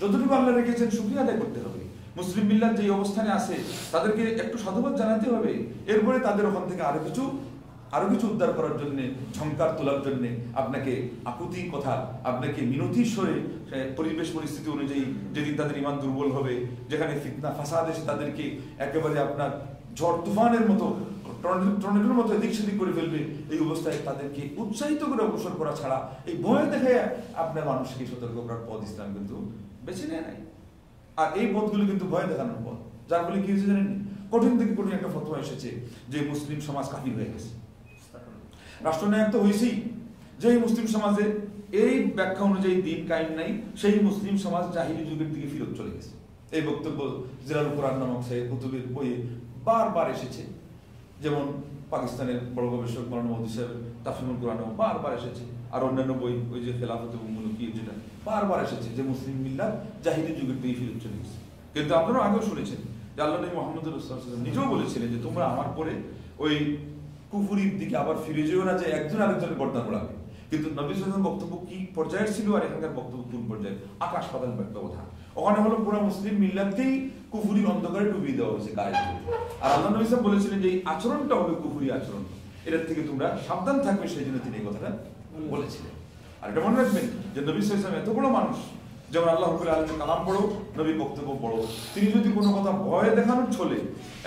যতটুকু আল্লাহ রেখেছেন শুকরিয়া আদায় করতে হবে। মুসলিম মিল্লাত যে অবস্থানে আছে তাদেরকে একটু সাধুবাদ জানাতে হবে, এরপরে তাদের ওখান থেকে আরো কিছু আরো কিছু উদ্ধার করার জন্য, ঝংকার তোলার জন্য আপনাকে আকুতি কথা, আপনাকে মিনতি স্বরে পরিবেশ পরিস্থিতি অনুযায়ী যেদিন তাদের ইমান দুর্বল হবে, যেখানে ফিতনা ফাসাদ এসে তাদেরকে একেবারে আপনার ঝড় তুফানের মতো, টর্নেডোর মতো এদিক সেদিক করে ফেলবে, এই অবস্থায় তাদেরকে উৎসাহিত করে অগ্রসর করা ছাড়া এই ভয় দেখে আপনার মানুষকে সতর্ক করার পথ ইসলাম কিন্তু বেছে নেয় নাই। আর এই পথগুলো কিন্তু ভয় দেখানোর পথ, যার ফলে কি হয়েছে জানেন, কঠিন থেকে কঠিন একটা ফতোয়া এসেছে যে মুসলিম সমাজ কাফির হয়ে গেছে। রাষ্ট্রনায়ক তো হয়েছেই, যে মুসলিম সমাজে এই ব্যাখ্যা অনুযায়ী দিন কায়েম নাই, সেই মুসলিম সমাজ জাহিলি যুগের দিকে ফিরত চলে গেছে। এই বক্তব্য জিলাল কোরআন নামক সাহেব কুতুবের বইয়ে বারবার এসেছে, যেমন পাকিস্তানের বড় গবেষক মৌলানা মোহাম্মদ সাহেবের তাফসীরুল কোরআনও বারবার এসেছে, আর অন্যান্য বই, ওই যে খেলাফত এবং মুলকি, যেটা বারবার এসেছে যে মুসলিম মিল্লাত জাহিলি যুগের দিকে ফিরত চলে গেছে। কিন্তু আপনারা আগেও শুনেছেন যে আল্লাহ নবী মুহাম্মদ রাসূলুল্লাহ সাল্লাল্লাহু আলাইহি ওয়াসাল্লাম নিজেও বলেছিলেন যে তোমরা আমার পরে ওই কুফুরির দিকে আবার ফিরে যেও না যে একজন আরেকজনের বর্ণনা করাবে। কিন্তু নবী সাল্লাল্লাহু আলাইহি ওয়াসাল্লাম বক্তব্য কি পর্যায়ের ছিল আর এখানকার বক্তব্য কোন পর্যায়ে, আকাশ পাতাল ব্যবধান। ওখানে হলো পুরো মুসলিম মিল্লাতকেই কুফুরির অন্ধকারে ডুবিয়ে দেওয়া হয়েছে গায়ে। আর আল্লাহ নবী সাল্লাল্লাহু বলেছিলেন যে এই আচরণটা হবে কুফুরি আচরণ, এটার থেকে তোমরা সাবধান থাকবে, সেই জন্য তিনি এই কথাটা বলেছিলেন। আর এটা মনে রাখবেন যে নবী সাল্লাল্লাহু আলাইহি ওয়াসাল্লাম এত বড় মানুষ, যেমন আল্লাহ রাব্বুল আলামিনের কালাম পড়ো, নবীর বক্তব্য পড়ো, তিনি যদি কোনো কথা ভয় দেখানোর ছলে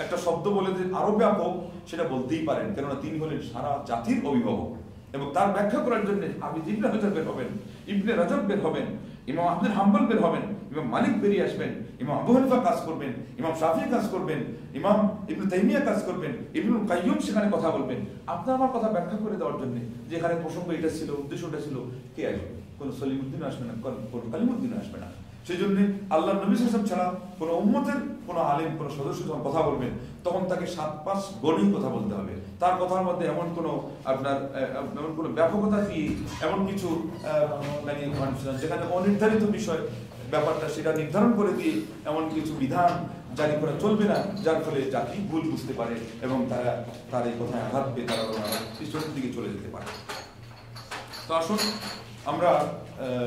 একটা শব্দ বলে যে আরো ব্যাপক, সেটা বলতেই পারেন, কেননা তিনি হলেন সারা জাতির অভিভাবক। এবং তার ব্যাখ্যা করার জন্য হাফিজ ইবনে হাজার বের হবেন, ইবনে রাজব বের হবেন, ইমাম আহমদ হাম্বল বের হবেন, ইমাম মালিক বেরিয়ে আসবেন, ইমাম আবু হানিফা কাজ করবেন, ইমাম শাফি কাজ করবেন, ইমাম ইবনে তাইমিয়া কাজ করবেন, ইবনুল কাইয়্যুম সেখানে কথা বলবেন, আপনার আমার কথা ব্যাখ্যা করে দেওয়ার জন্য। যেখানে প্রসঙ্গ এটা ছিল, উদ্দেশ্যটা ছিল, কে আসবে? কোন সলিমুদ্দিন আসবে না, কোন কালিমুদ্দিন আসবে না। সেই জন্য আল্লাহ নবী সাল্লাল্লাহু আলাইহি ওয়াসাল্লাম ছাড়া কোনো উম্মতের কোনো আলেম, কোনো সদস্য যখন কথা বলবেন, তখন তাকে 7-5 গণেই কথা বলতে হবে। তার কথার মধ্যে এমন কোনো আপনার এমন কোনো ব্যাপকতা দিয়ে, এমন কিছু মানে যেখানে অনির্ধারিত বিষয় ব্যাপারটা সেটা নির্ধারণ করে দিয়ে এমন কিছু বিধান জারি করা চলবে না, যার ফলে জাতি ভুল বুঝতে পারে এবং তারা তার এই কথায় আঘাত পেয়ে তারা পিছনের দিকে চলে যেতে পারে। তো আসুন আমরা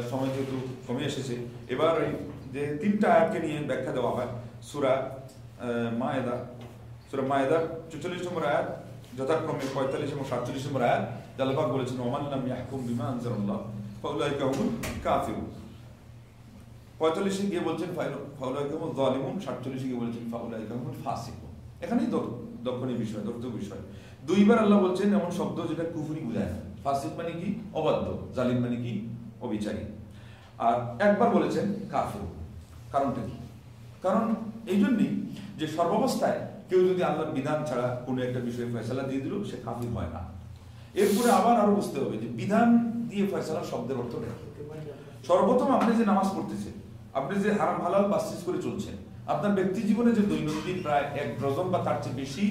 সময় যেহেতু কমে এসেছে, এবার এই যে 3টা আয়াতকে নিয়ে ব্যাখ্যা দেওয়া হয় সূরা মায়েদা, সূরা মায়েদার 44 নম্বর আয়াত, যথাক্রমে 45 এবং 47 নম্বর আয়াত। আল্লাহ পাক বলেছেন ওমান লাম ইয়াহকুম বিমা আনজালাল্লাহ ফাউলাইকা হুমুল কাফিরুন। 45 গিয়ে বলছেন ফাউলাইকা হুমুল যালিমুন, 47 গিয়ে বলছেন ফাউলাইকা হুমুল ফাসিকুন। এখানেই দক্ষণীয় বিষয়, দর্শনীয় বিষয়। দুইবার আল্লাহ বলছেন এমন শব্দ যেটা কুফরি বোঝায় না। ফাসিক মানে কি? অবাধ্য। জালিম মানে কি? অবিচারী। আর একবার বলেছেন কাফির। কারণটা কি? কারণ এই জন্যই যে সর্বাবস্থায় কেউ যদি আল্লাহর বিধান ছাড়া কোনো একটা বিষয়ে ফয়সালা দিয়ে দিল, সে কাফির হয় না। এরপরে আবার আরো বুঝতে হবে যে বিধান দিয়ে ফয়সালা শব্দের অর্থ নেই। সর্বপ্রথম আপনি যে নামাজ পড়তেছেন, আপনি যে হারাম হালাল বাসিস করে চলছেন, আপনার ব্যক্তি জীবনে যে দৈনন্দিন প্রায় 1 ডজন বা তার চেয়ে বেশি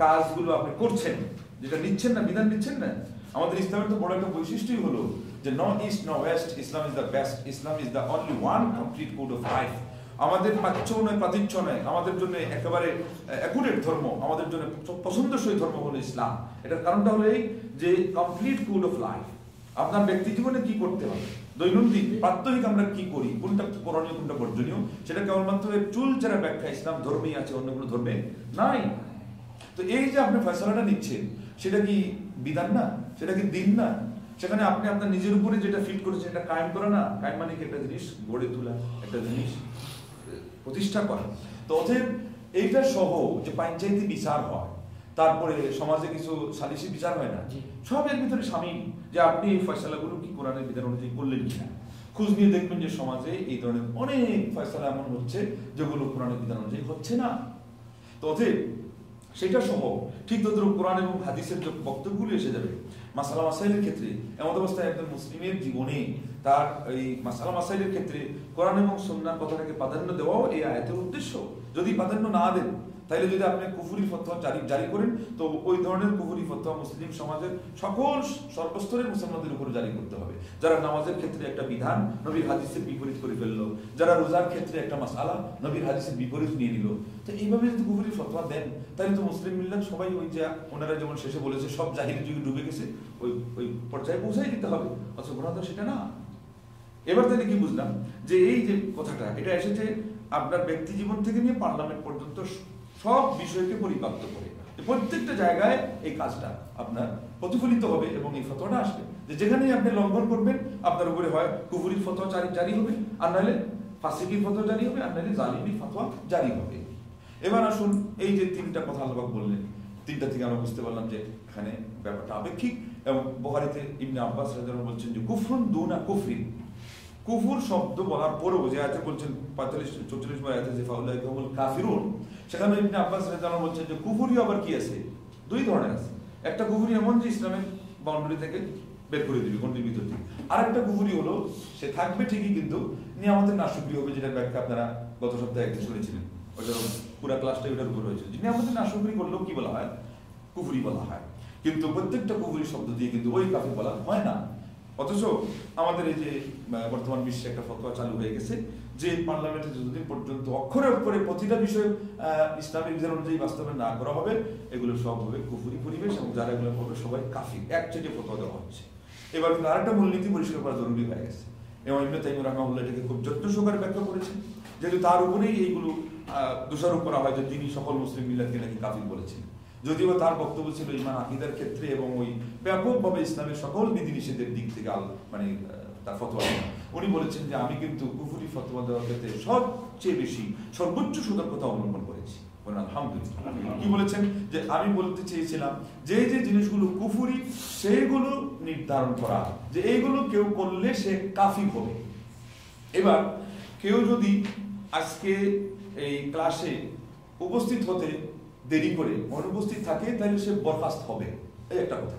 কাজগুলো আপনি করছেন, যেটা নিচ্ছেন না, বিধান নিচ্ছেন না। আমাদের ইসলামের তো বড় একটা বৈশিষ্ট্যই হলো যে no east no west, Islam is the best, Islam is the only one complete code of life. আমাদের প্রাচ্য নয়, প্রাতীচ্য নয়, আমাদের জন্য একেবারে অ্যাকুরেট ধর্ম, আমাদের জন্য পছন্দসই ধর্ম হলো ইসলাম। এটার কারণটা হলো এই যে কমপ্লিট কোড অফ লাইফ। আপনার ব্যক্তি জীবনে কি করতে হবে, দৈনন্দিন প্রাত্যহিক আমরা কি করি, কোনটা করণীয় কোনটা বর্জনীয়, সেটা কেবলমাত্র চুলচেরা ব্যাখ্যা ইসলাম ধর্মেই আছে, অন্য কোনো ধর্মে নাই। তো এই যে আপনি ফয়সালাটা নিচ্ছেন, সেটা কি বিধান না? সেটা কি দিন না? সেখানে আপনি আপনার নিজের উপরে যেটা ফিট করেছেন, এটা কায়েম করা না? কায়েম মানে কি? একটা জিনিস গড়ে তোলা, একটা জিনিস প্রতিষ্ঠা করা। তো অতএব এইটা সহ যে পঞ্চায়েতি বিচার হয়, তারপরে সমাজে কিছু সালিসি বিচার হয় না, সবের ভিতরে শামিল যে আপনি এই ফয়সালাগুলো কি কোরআনের বিধান অনুযায়ী করলেন কিনা। খোঁজ নিয়ে দেখবেন যে সমাজে এই ধরনের অনেক ফয়সালা এমন হচ্ছে যেগুলো কোরআনের বিধান অনুযায়ী হচ্ছে না। তো অতএব সেটা সহ ঠিক তদ্রুপ কোরআন এবং হাদিসের যে বক্তব্যগুলো এসে যাবে মাসালা মাসাইলের ক্ষেত্রে, এমন অবস্থায় একজন মুসলিমের জীবনে তার এই মাসালা মাসাইলের ক্ষেত্রে কোরআন এবং সুন্নাহর কথাটাকে প্রাধান্য দেওয়াও এই আয়াতের উদ্দেশ্য। যদি প্রাধান্য না দেন, তাইলে যদি আপনি কুফরি ফতোয়া জারি করেন, তো ওই ধরনের কুফরি ফতোয়া মুসলিম সমাজের সকল সর্বস্তরের মুসলমানদের উপর জারি করতে হবে। যারা নামাজের ক্ষেত্রে একটা বিধান নবীর হাদিসের বিপরীত করে ফেললো, যারা রোজার ক্ষেত্রে একটা মাসালা নবীর হাদিসের বিপরীত নিয়ে নিল, তো এইভাবে যদি কুফরি ফতোয়া দেন, তাহলে তো মুসলিম মিল্লাত সবাই ওই যে ওনারা যেমন শেষে বলেছে সব জাহিলি যুগে ডুবে গেছে, ওই পর্যায়ে পৌঁছাই দিতে হবে। অথচ ওরা তো সেটা না। এবার তাহলে কি বুঝলাম যে এই যে কথাটা, এটা এসেছে আপনার ব্যক্তি জীবন থেকে নিয়ে পার্লামেন্ট পর্যন্ত সব বিষয়কে পরিপাক্ত করে। প্রত্যেকটা জায়গায় এই কাজটা আপনার প্রতিফলিত হবে এবং এই ফতোয়াটা আসবে যে যেখানেই আপনি লঙ্ঘন করবেন আপনার উপরে হয় কুফরির ফতোয়া জারি হবে, আর নাহলে ফাসিকির ফতোয়া জারি হবে, আর নাহলে জালিমির ফতোয়া জারি হবে। এবার আসুন, এই যে তিনটা কথা আল্লাহ বললেন, তিনটা থেকে আমরা বুঝতে পারলাম যে এখানে ব্যাপারটা আপেক্ষিক। এবং বুখারীতে ইবনে আব্বাস রাদিয়াল্লাহু আনহু বলছেন যে কুফরুন দুনা কুফরিন, কুফুর শব্দ বলার পরেও যে আয়াতে বলছেন 45-44 নম্বর আয়াতে যে ফাউলাইকা হুমুল কাফিরুন, সেখানে ইবনে আব্বাস রাদিয়াল্লাহু আনহু বলছেন যে কুফরি আবার কি আছে, দুই ধরনের আছে। একটা কুফরি এমন যে ইসলামের বাউন্ডারি থেকে বের করে দিবে, গণ্ডির ভিতর থেকে। আর একটা কুফরি হলো সে থাকবে ঠিকই কিন্তু নিয়ামতের নাশুকরি হবে, যেটা ব্যাখ্যা আপনারা গত সপ্তাহে একদিন শুনেছিলেন, ওইটার পুরো ক্লাসটা ওইটার উপর হয়েছিল। নিয়ামতের নাশুকরি করলেও কি বলা হয়, কুফরি বলা হয়। কিন্তু প্রত্যেকটা কুফরি শব্দ দিয়ে কিন্তু ওই কাফির বলা হয় না। অথচ আমাদের এই যে বর্তমান বিশ্বে একটা ফতোয়া চালু হয়ে গেছে যে পার্লামেন্টে যতদিন পর্যন্ত অক্ষরে অক্ষরে প্রতিটা বিষয় ইসলামের বিধান অনুযায়ী বাস্তবায়ন না করা হবে, এগুলো সব হবে কুফরি পরিবেশ, এবং যারা এগুলো করবে সবাই কাফির, একচেটে ফতোয়া দেওয়া হচ্ছে। এবার কিন্তু আরেকটা মূলনীতি পরিষ্কার করা জরুরি হয়ে গেছে, এবং ইবনে তাইমিয়া রাহিমাহুল্লাহ এটাকে খুব যত্ন সহকারে ব্যাখ্যা করেছেন, যেহেতু তার উপরেই এইগুলো দোষারোপ করা হয় যে তিনি সকল মুসলিম মিল্লাতকে নাকি কাফির বলেছেন। যদিও তার বক্তব্য ছিল ইমান আকীদার ক্ষেত্রে এবং ওই ব্যাপকভাবে ইসলামের সকল বিধিনিষেধের দিক থেকে মানে তার ফতোয়া। উনি বলেছেন যে আমি কিন্তু কুফরি ফতোয়া দেওয়ার ক্ষেত্রে সবচেয়ে বেশি সর্বোচ্চ সতর্কতা অবলম্বন করেছি। আলহামদুলিল্লাহ। কি বলেছেন যে আমি বলতে চেয়েছিলাম যে যে জিনিসগুলো কুফরি সেইগুলো নির্ধারণ করা, যে এইগুলো কেউ করলে সে কাফির হবে। এবার কেউ যদি আজকে এই ক্লাসে উপস্থিত হতে দেরি করে অনুপস্থিত থাকে তাহলে সে বরখাস্ত হবে, এই একটা কথা।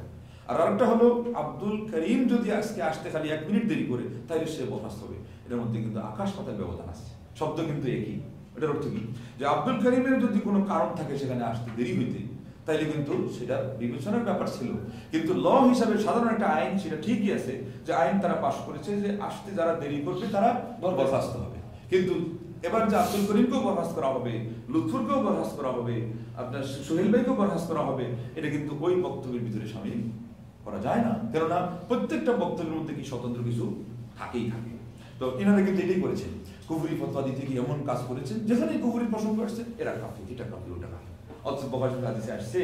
আর আরেকটা হলো আব্দুল করিম যদি আজকে আসতে খালি 1 মিনিট দেরি করে তাহলে সে বরখাস্ত হবে। এটার মধ্যে কিন্তু আকাশ পাতাল ব্যবধান আছে, শব্দ কিন্তু একই। এটার অর্থ কি, যে আব্দুল করিমের যদি কোনো কারণ থাকে সেখানে আসতে দেরি হইতে, তাইলে কিন্তু সেটা বিবেচনার ব্যাপার ছিল। কিন্তু ল হিসাবে সাধারণ একটা আইন সেটা ঠিকই আছে, যে আইন তারা পাশ করেছে যে আসতে যারা দেরি করবে তারা বরখাস্ত হবে। কিন্তু এবার যে আব্দুল করিমকেও বরখাস্ত করা হবে, লুৎফুরকেও বরখাস্ত করা হবে, আপনার সোহেল ভাইকেও বরখাস্ত করা হবে, এটা কিন্তু ওই বক্তব্যের ভিতরে শামিল করা যায় না। কেননা প্রত্যেকটা বক্তব্যের মধ্যে কি স্বতন্ত্র কিছু থাকেই থাকে। তো এনারা কিন্তু এটাই করেছেন, কুফরি ফতোয়া দিতে গিয়ে এমন কাজ করেছেন যেখানে কুফরির প্রসঙ্গ আসছে এরা কাফির, এটা কাফির, ওটা কাফির। অথচ বুখারীর হাদিসে আসছে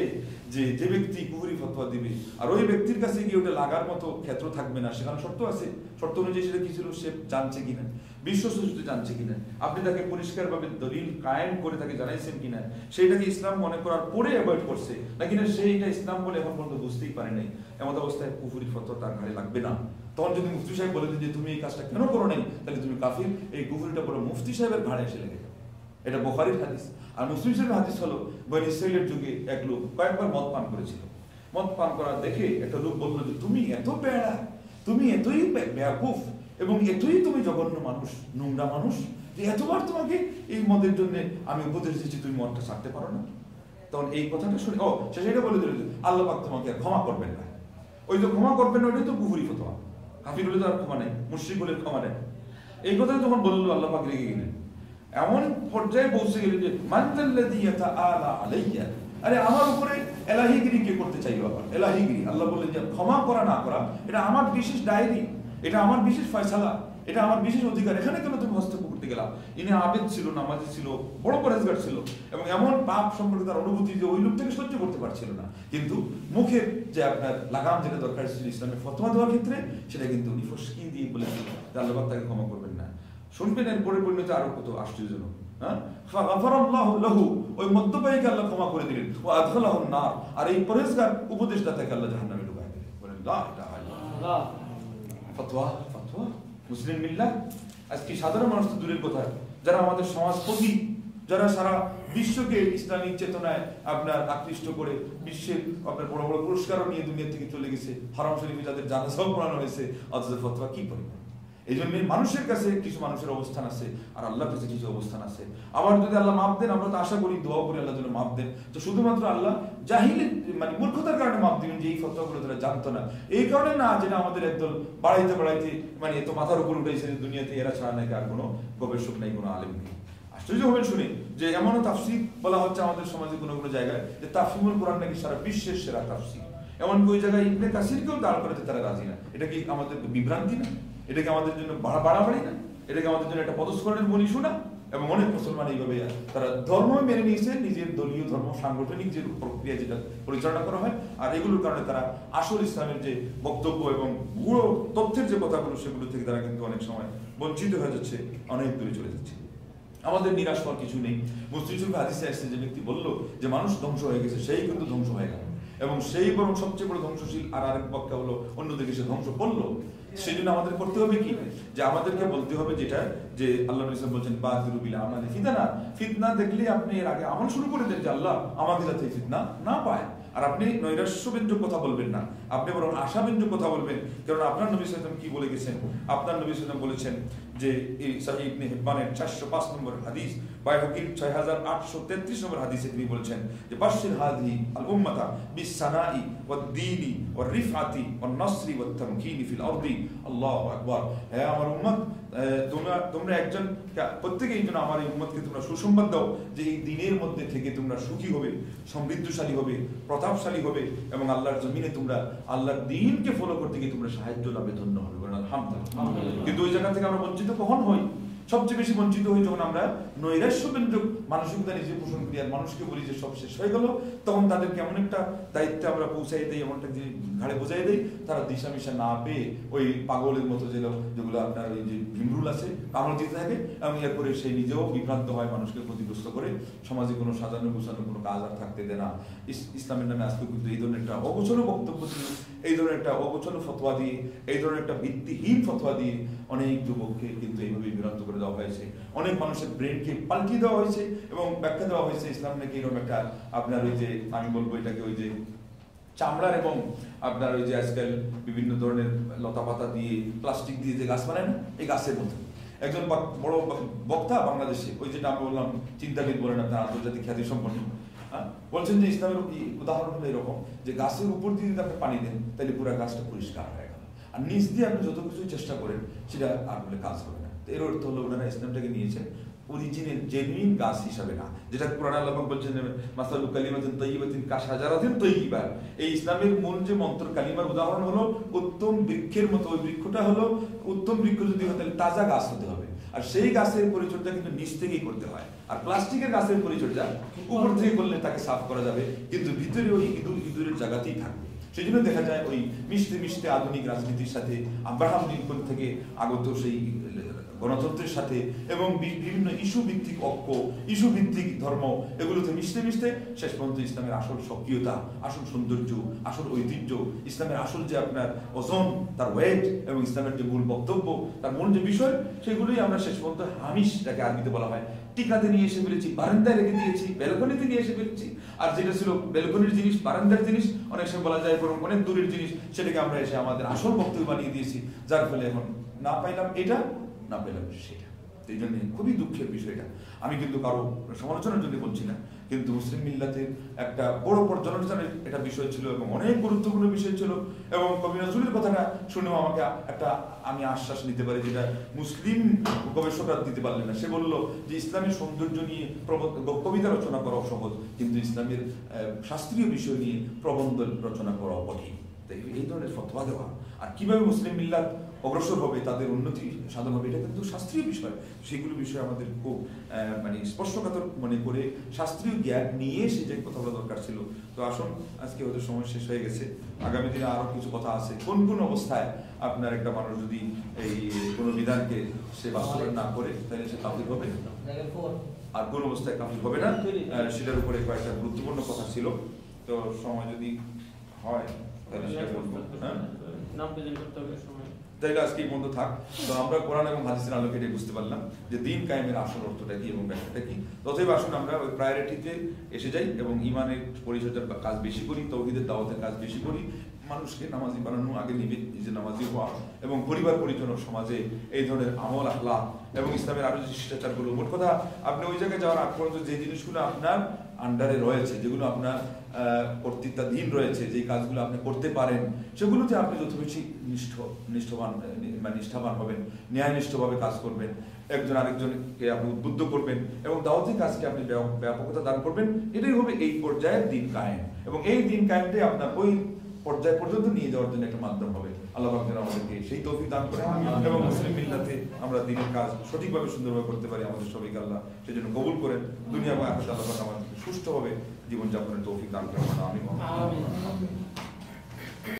যে যে ব্যক্তি কুফরি ফতোয়া দিবে আর ওই ব্যক্তির কাছে গিয়ে ওটা লাগার মতো ক্ষেত্র থাকবে না, সেখানে শর্ত আছে। শর্ত অনুযায়ী সেটা কি ছিল, সে জানছে কিনা, বিশ্বস্ত জানছে কিনা, আপনি তাকে পরিষ্কারভাবে দলিল কায়েম করে তাকে জানাইছেন কিনা, সেইটাকে ইসলাম মনে করার পরে অ্যাভয়েড করছে নাকি না সেইটা ইসলাম বলে এখন পর্যন্ত বুঝতেই পারে নাই, এমন অবস্থায় কুফরি ফতোয়া তার ঘাড়ে লাগবে না। তখন যদি মুফতি সাহেব বলে দেন যে তুমি এই কাজটা কেন করো নাই, তাহলে তুমি কাফির, এই কুফরিটা পুরো মুফতি সাহেবের ঘাড়ে এসে লেগে যাবে। এটা বুখারীর হাদিস। আর মুসলিম শরীফের হাদিস হলো বনী ইসরাইলের যুগে এক লোক কয়েকবার মদ পান করেছিল। মদ পান করা দেখে একটা লোক বললো যে তুমি এত বেড়া, তুমি এতই বেয়াকুফ এবং এতই তুমি জঘন্য মানুষ, নোংরা মানুষ, যে এতবার তোমাকে এই মদের জন্য আমি উপদেশ দিচ্ছি তুমি মদটা ছাড়তে পারো না। তখন এই কথাটা শুনে সে সেটা বলে দিল আল্লাহ পাক তোমাকে আর ক্ষমা করবেন না। ওই যে ক্ষমা করবেন না, ওইটাই তো কুফরি ফতোয়া। কাফির হলে তো আর ক্ষমা নেই, মুশরিক হলে ক্ষমা নেই। এই কথা যখন বললো আল্লাহ পাক রেগে গেলেন, এমন পর্যায়ে পৌঁছে গেলেন যে মানজাল্লাযী ইয়াতাআলা আলাইয়া, আরে আমার উপরে এলাহিগিরি কে করতে চাইলো? আবার এলাহিগিরি আল্লাহ বললেন যে ক্ষমা করা না করা এটা আমার বিশেষ ডায়েরি, এটা আমার বিশেষ ফয়সালা, এটা আমার বিশেষ অধিকার, এখানে কেন তুমি হস্তক্ষেপ করতে গেলা? ইনি আবেদ ছিল, নামাজি ছিল, বড় পরেজগার ছিল এবং এমন পাপ সম্পর্কে তার অনুভূতি যে ওই লোকটাকে সহ্য করতে পারছিল না। কিন্তু মুখের যে আপনার লাগাম যেটা দরকার ছিল ইসলামের ফতোয়া দেওয়ার ক্ষেত্রে, সেটা কিন্তু উনি ফসকি দিয়ে বলেছিল যে আল্লাহ তাকে ক্ষমা করবেন না। শুনবেন এর পরে পরিণতি আরো কত আশ্চর্যজনক। ওই মদ্যপায়ীকে আল্লাহ ক্ষমা করে দিলেন, ও আদখালাহুন নার, আর এই পরেজগার উপদেশদাতাকে আল্লাহ জাহান্নামে ঢুকায় দিলেন। বলেন লা ইলাহা ইল্লাল্লাহ। ফতোয়া ফতোয়া মুসলিম মিল্লাহ আজকে সাধারণ মানুষ তো দূরের কথা, যারা আমাদের সমাজপতি, যারা সারা বিশ্বকে ইসলামিক চেতনায় আপনার আকৃষ্ট করে বিশ্বের আপনার বড় বড় পুরস্কারও নিয়ে দুনিয়া থেকে চলে গেছে, হারাম শরীফে যাদের জানাজাও পড়ানো হয়েছে, অথচ ফতোয়া কি পরিমাণ। এই জন্য মানুষের কাছে কিছু মানুষের অবস্থান আছে আর আল্লাহর কাছে কিছু অবস্থান আছে। আবার যদি আল্লাহ মাফ দেন, আমরা তো আশা করি, দোয়া করি আল্লাহ যেন মাফ দেন, তো শুধুমাত্র আল্লাহ জাহিলের মানে মূর্খতার কারণে মাফ দিবেন যে এই ফতোয়াগুলো তারা জানতো না, এই কারণে না যেটা আমাদের একদল বাড়াইতে বাড়াইতে মানে এত মাথার উপর উঠেছে যে দুনিয়াতে এরা ছাড়া নাকি আর কোনো গবেষক নেই, কোনো আলেম নেই। আশ্চর্য হবেন শুনে যে এমনও তাফসীর বলা হচ্ছে আমাদের সমাজে কোনো কোনো জায়গায় যে তাফসীরুল কোরআন নাকি সারা বিশ্বের সেরা তাফসীর, এমনকি ওই জায়গায় ইবনে কাসিরকেও দাঁড় করাতে তারা রাজি না। এটা কি আমাদের বিভ্রান্তি না? এটা কি আমাদের জন্য বাড়াবাড়ি না? এটা কি আমাদের জন্য একটা পদস্খলনের বলি শোনা? এবং অনেক মুসলমান এইভাবে তারা ধর্ম মেনে নিয়েছে, নিজের দলীয় ধর্ম সাংগঠনিক যে প্রক্রিয়া যেটা পরিচালনা করা হয়, আর এগুলোর কারণে তারা আসল ইসলামের যে বক্তব্য এবং পুরো তথ্যের যে কথাগুলো সেগুলো থেকে তারা কিন্তু অনেক সময় বঞ্চিত হয়ে যাচ্ছে, অনেক দূরে চলে যাচ্ছে। আমাদের নিরাশ হওয়ার কিছু নেই। মুসলিম শরীফে হাদিসে আসছে যে ব্যক্তি বলল যে মানুষ ধ্বংস হয়ে গেছে, সেই কিন্তু ধ্বংস হয়ে গেল, এবং সেই বরং সবচেয়ে বড় ধ্বংসশীল। আর আরেক পক্ষে হলো অন্যদিকে সে ধ্বংস করলো। সেই জন্য আমাদের করতে হবে কি, যে আমাদেরকে বলতে হবে যেটা যে আল্লাহ নবী বলছেন বাদিরু বিল আমালি ফিতনা, ফিতনা দেখলে আপনি এর আগে আমল শুরু করে দেন যে আল্লাহ আমাকে যাতে ফিতনা না পায়। আর আপনি নৈরাশ্যব্যঞ্জক কথা বলবেন না, আপনি বরং আশাব্যঞ্জক কথা বলবেন। কারণ আপনার নবী সাল্লাল্লাহু আলাইহি ওয়াসাল্লাম কি বলে গেছেন, আপনার নবী সাল্লাল্লাহু আলাইহি ওয়াসাল্লাম বলেছেন যে এই সহিহ ইবনে হিব্বানের 405 নম্বর হাদিস, বাইহাকির 6833 নম্বর হাদিসে তিনি বলেছেন যে বাশশির হাযিহি আল উম্মাতা বিস-সানাই ওয়াদ-দীনি ওয়ার-রিফআতি ওয়ান-নাসরি ওয়াত-তামকিনি ফিল আরদি। আল্লাহু আকবার। হে আমার উম্মত, তোমরা একজন প্রত্যেকেই যেন আমার এই উম্মতকে তোমরা সুসংবাদ দাও যে এই দিনের মধ্যে থেকে তোমরা সুখী হবে, সমৃদ্ধশালী হবে, প্রতাপশালী হবে, এবং আল্লাহর জমিনে তোমরা আল্লাহর দ্বীনকে ফলো করতে গিয়ে তোমরা সাহায্য লাভে ধন্য হবে। আলহামদুলিল্লাহ। কিন্তু ওই জায়গা থেকে আমরা বঞ্চিত কখন হই? সবচেয়ে বেশি বঞ্চিত হই যখন আমরা নৈরাশ্যব্যঞ্জক মানসিকতা নিজে পোষণ করি আর মানুষকে বলি যে সব শেষ হয়ে গেল। তখন তাদেরকে এমন একটা দায়িত্বে আমরা পৌঁছাই দিই, এমনটা ঘাড়ে বোঝাই দিই, তারা দিশা মিশা না পেয়ে ওই পাগলের মতো যেগুলো আপনার ওই যে ভিমরুল আছে কামড় দিতে থাকে, এবং এরপরে সে নিজেও বিভ্রান্ত হয়, মানুষকে ক্ষতিগ্রস্ত করে, সমাজে কোনো সাজানো গোছানো কোনো কাজ আর থাকতে দেয় না। ইসলামের নামে আজকে কিন্তু এই ধরনের একটা অগোছালো বক্তব্য ছিল, এই ধরনের একটা অগোছালো ফতোয়া দিয়ে, এই ধরনের একটা ভিত্তিহীন ফতোয়া দিয়ে অনেক যুবককে কিন্তু এইভাবে বিভ্রান্ত করে দেওয়া হয়েছে। অনেক মানুষের ব্রেনকে পাল্টিয়ে দেওয়া হয়েছে এবং ব্যাখ্যা দেওয়া হয়েছে ইসলাম নাকি এরকম একটা আপনার ওই যে আমি বলবো এটাকে ওই যে চামড়ার এবং আপনার ওই যে আজকাল বিভিন্ন ধরনের লতা পাতা দিয়ে প্লাস্টিক দিয়ে যে গাছ বানায় না, এই গাছের মতো। একজন বড় বক্তা বাংলাদেশে, ওই যেটা আমি বললাম চিন্তাবিদ বলেন আপনার আন্তর্জাতিক খ্যাতি সম্পন্ন, বলছেন যে ইসলামের উদাহরণ হলো এরকম যে গাছের উপর দিয়ে যদি আপনি পানি দেন তাহলে পুরো গাছটা পরিষ্কার হয়ে গেল, আর নিচ দিয়ে আপনি যত কিছু চেষ্টা করেন সেটা আর বলে কাজ হবে না। এর অর্থ হলো ওনারা ইসলামটাকে নিয়েছেন অরিজিনাল জেনুইন গাছ হিসাবে না, যেটা কোরআন আল্লাহ বলছেন মাসালু কালিমাতিন তাইয়্যিবাতিন কাশাজারাতিন তাইয়্যিবা। এই ইসলামের মূল যে মন্ত্র কালিমার উদাহরণ হলো উত্তম বৃক্ষের মতো। ওই বৃক্ষটা হলো উত্তম বৃক্ষ যদি হয় তাহলে তাজা গাছ হতে হবে, আর সেই গাছের পরিচর্যা কিন্তু নিচ থেকেই করতে হয়। আর প্লাস্টিকের গাছের পরিচর্যা উপর থেকে করলে তাকে সাফ করা যাবে, কিন্তু ভিতরে ওই ইঁদুরের জায়গাতেই থাকবে। সেই জন্য দেখা যায় ওই মিশতে মিশতে আধুনিক রাজনীতির সাথে, আব্রাহাম লিঙ্কন থেকে আগত সেই গণতন্ত্রের সাথে এবং বিভিন্ন ইস্যু ভিত্তিক ঐক্য, ইস্যু ভিত্তিক ধর্ম, এগুলোতে মিশতে মিশতে শেষ পর্যন্ত ইসলামের আসল সক্রিয়তা, আসল সৌন্দর্য, আসল ঐতিহ্য, ইসলামের আসল যে আপনার ওজন, তার ওয়েট, এবং ইসলামের যে মূল বক্তব্য, তার মূল যে বিষয়, সেগুলোই আমরা শেষ পর্যন্ত হামিশ, যাকে আরবিতে বলা হয়, টিকাতে নিয়ে এসে ফেলেছি, বারান্দায় রেখে দিয়েছি, ব্যালকনিতে নিয়ে এসে ফেলেছি। আর যেটা ছিল ব্যালকনির জিনিস, বারান্দার জিনিস, অনেক সময় বলা যায় বরং অনেক দূরের জিনিস, সেটাকে আমরা এসে আমাদের আসল বক্তব্য বানিয়ে দিয়েছি, যার ফলে এখন না পাইলাম এটা, না পেলাম সেটা। এই জন্য খুবই দুঃখের বিষয়টা। আমি কিন্তু কারো সমালোচনার জন্য বলছি না, কিন্তু মুসলিম মিল্লাতের একটা বড় পর্যালোচনার একটা বিষয় ছিল এবং অনেক গুরুত্বপূর্ণ বিষয় ছিল। এবং কবি নজরুলের কথাটা শুনেও আমাকে একটা আমি আশ্বাস নিতে পারি, যেটা মুসলিম গবেষকরা দিতে পারলেন না। সে বলল যে ইসলামের সৌন্দর্য নিয়ে কবিতা রচনা করা সহজ, কিন্তু ইসলামের শাস্ত্রীয় বিষয় নিয়ে প্রবন্ধ রচনা করা কঠিন। তাই এই ধরনের ফতোয়া দেওয়া আর কিভাবে মুসলিম মিল্লাত অগ্রসর হবে, তাদের উন্নতি সাধন হবে, এটা কিন্তু শাস্ত্রীয় বিষয়। সেগুলো বিষয়ে আমাদের খুব মানে স্পর্শকাতর মনে করে শাস্ত্রীয় জ্ঞান নিয়ে সে যে কথা বলা দরকার ছিল। তো আসুন, আজকে ওদের সময় শেষ হয়ে গেছে, আগামী দিনে আরো কিছু কথা আছে। কোন কোন অবস্থায় আপনার একটা মানুষ যদি এই কোনো বিধানকে সে বাস্তবায়ন না করে তাহলে সে কাফির হবে, আর কোন অবস্থায় কাফির হবে না, সেটার উপরে কয়েকটা গুরুত্বপূর্ণ কথা ছিল। তো সময় যদি হয় তাহলে সেটা বলবো। তাইলে আজকে এই বন্ধ থাক। তো আমরা কোরআন এবং হাদিসের আলোকে এটা বুঝতে পারলাম যে দিন কায়েমের আসল অর্থটা কি এবং ব্যাখ্যাটা কি। ততএব আসুন আমরা ওই প্রায়োরিটিতে এসে যাই এবং ইমানের পরিচর্যার কাজ বেশি করি, তৌহিদের দাওয়াতের কাজ বেশি করি, মানুষকে নামাজি বানানো আগে নিজে নামাজি হওয়া এবং পরিবার পরিচালনা, সমাজে এই ধরনের আমল আখলাক এবং ইসলামের আরো যে শিষ্টাচারগুলো। মোট কথা, আপনি ওই জায়গায় যাওয়ার আগ পর্যন্ত যে জিনিসগুলো আপনার আন্ডারে রয়েছে, যেগুলো আপনার কর্তৃত্বাধীন রয়েছে, যে কাজগুলো আপনি করতে পারেন, সেগুলোতে আপনি যত বেশি নিষ্ঠাবান হবেন, ন্যায়নিষ্ঠভাবে কাজ করবেন, একজন আরেকজনকে আপনি উদ্বুদ্ধ করবেন এবং দাওয়াতি কাজকে আপনি ব্যাপকতা দান করবেন, এটাই হবে এই পর্যায়ের দিন কায়েম। এবং এই দিন কায়েমটাই আপনার ওই পর্যায় পর্যন্ত নিয়ে যাওয়ার জন্য একটা মাধ্যম হবে। আল্লাহ পাক যেন আমাদেরকে সেই তৌফিক দান করেন এবং মুসলিম মিল্লাতে আমরা দিনের কাজ সঠিকভাবে সুন্দরভাবে করতে পারি। আমাদের সবাইকে আল্লাহ সেই জন্য কবুল করেন। দুনিয়া এবং আখিরাতে আল্লাহ পাক আমাদেরকে সুষ্ঠুভাবে জীবনযাপনের তৌফিক দান করেন। আমিন।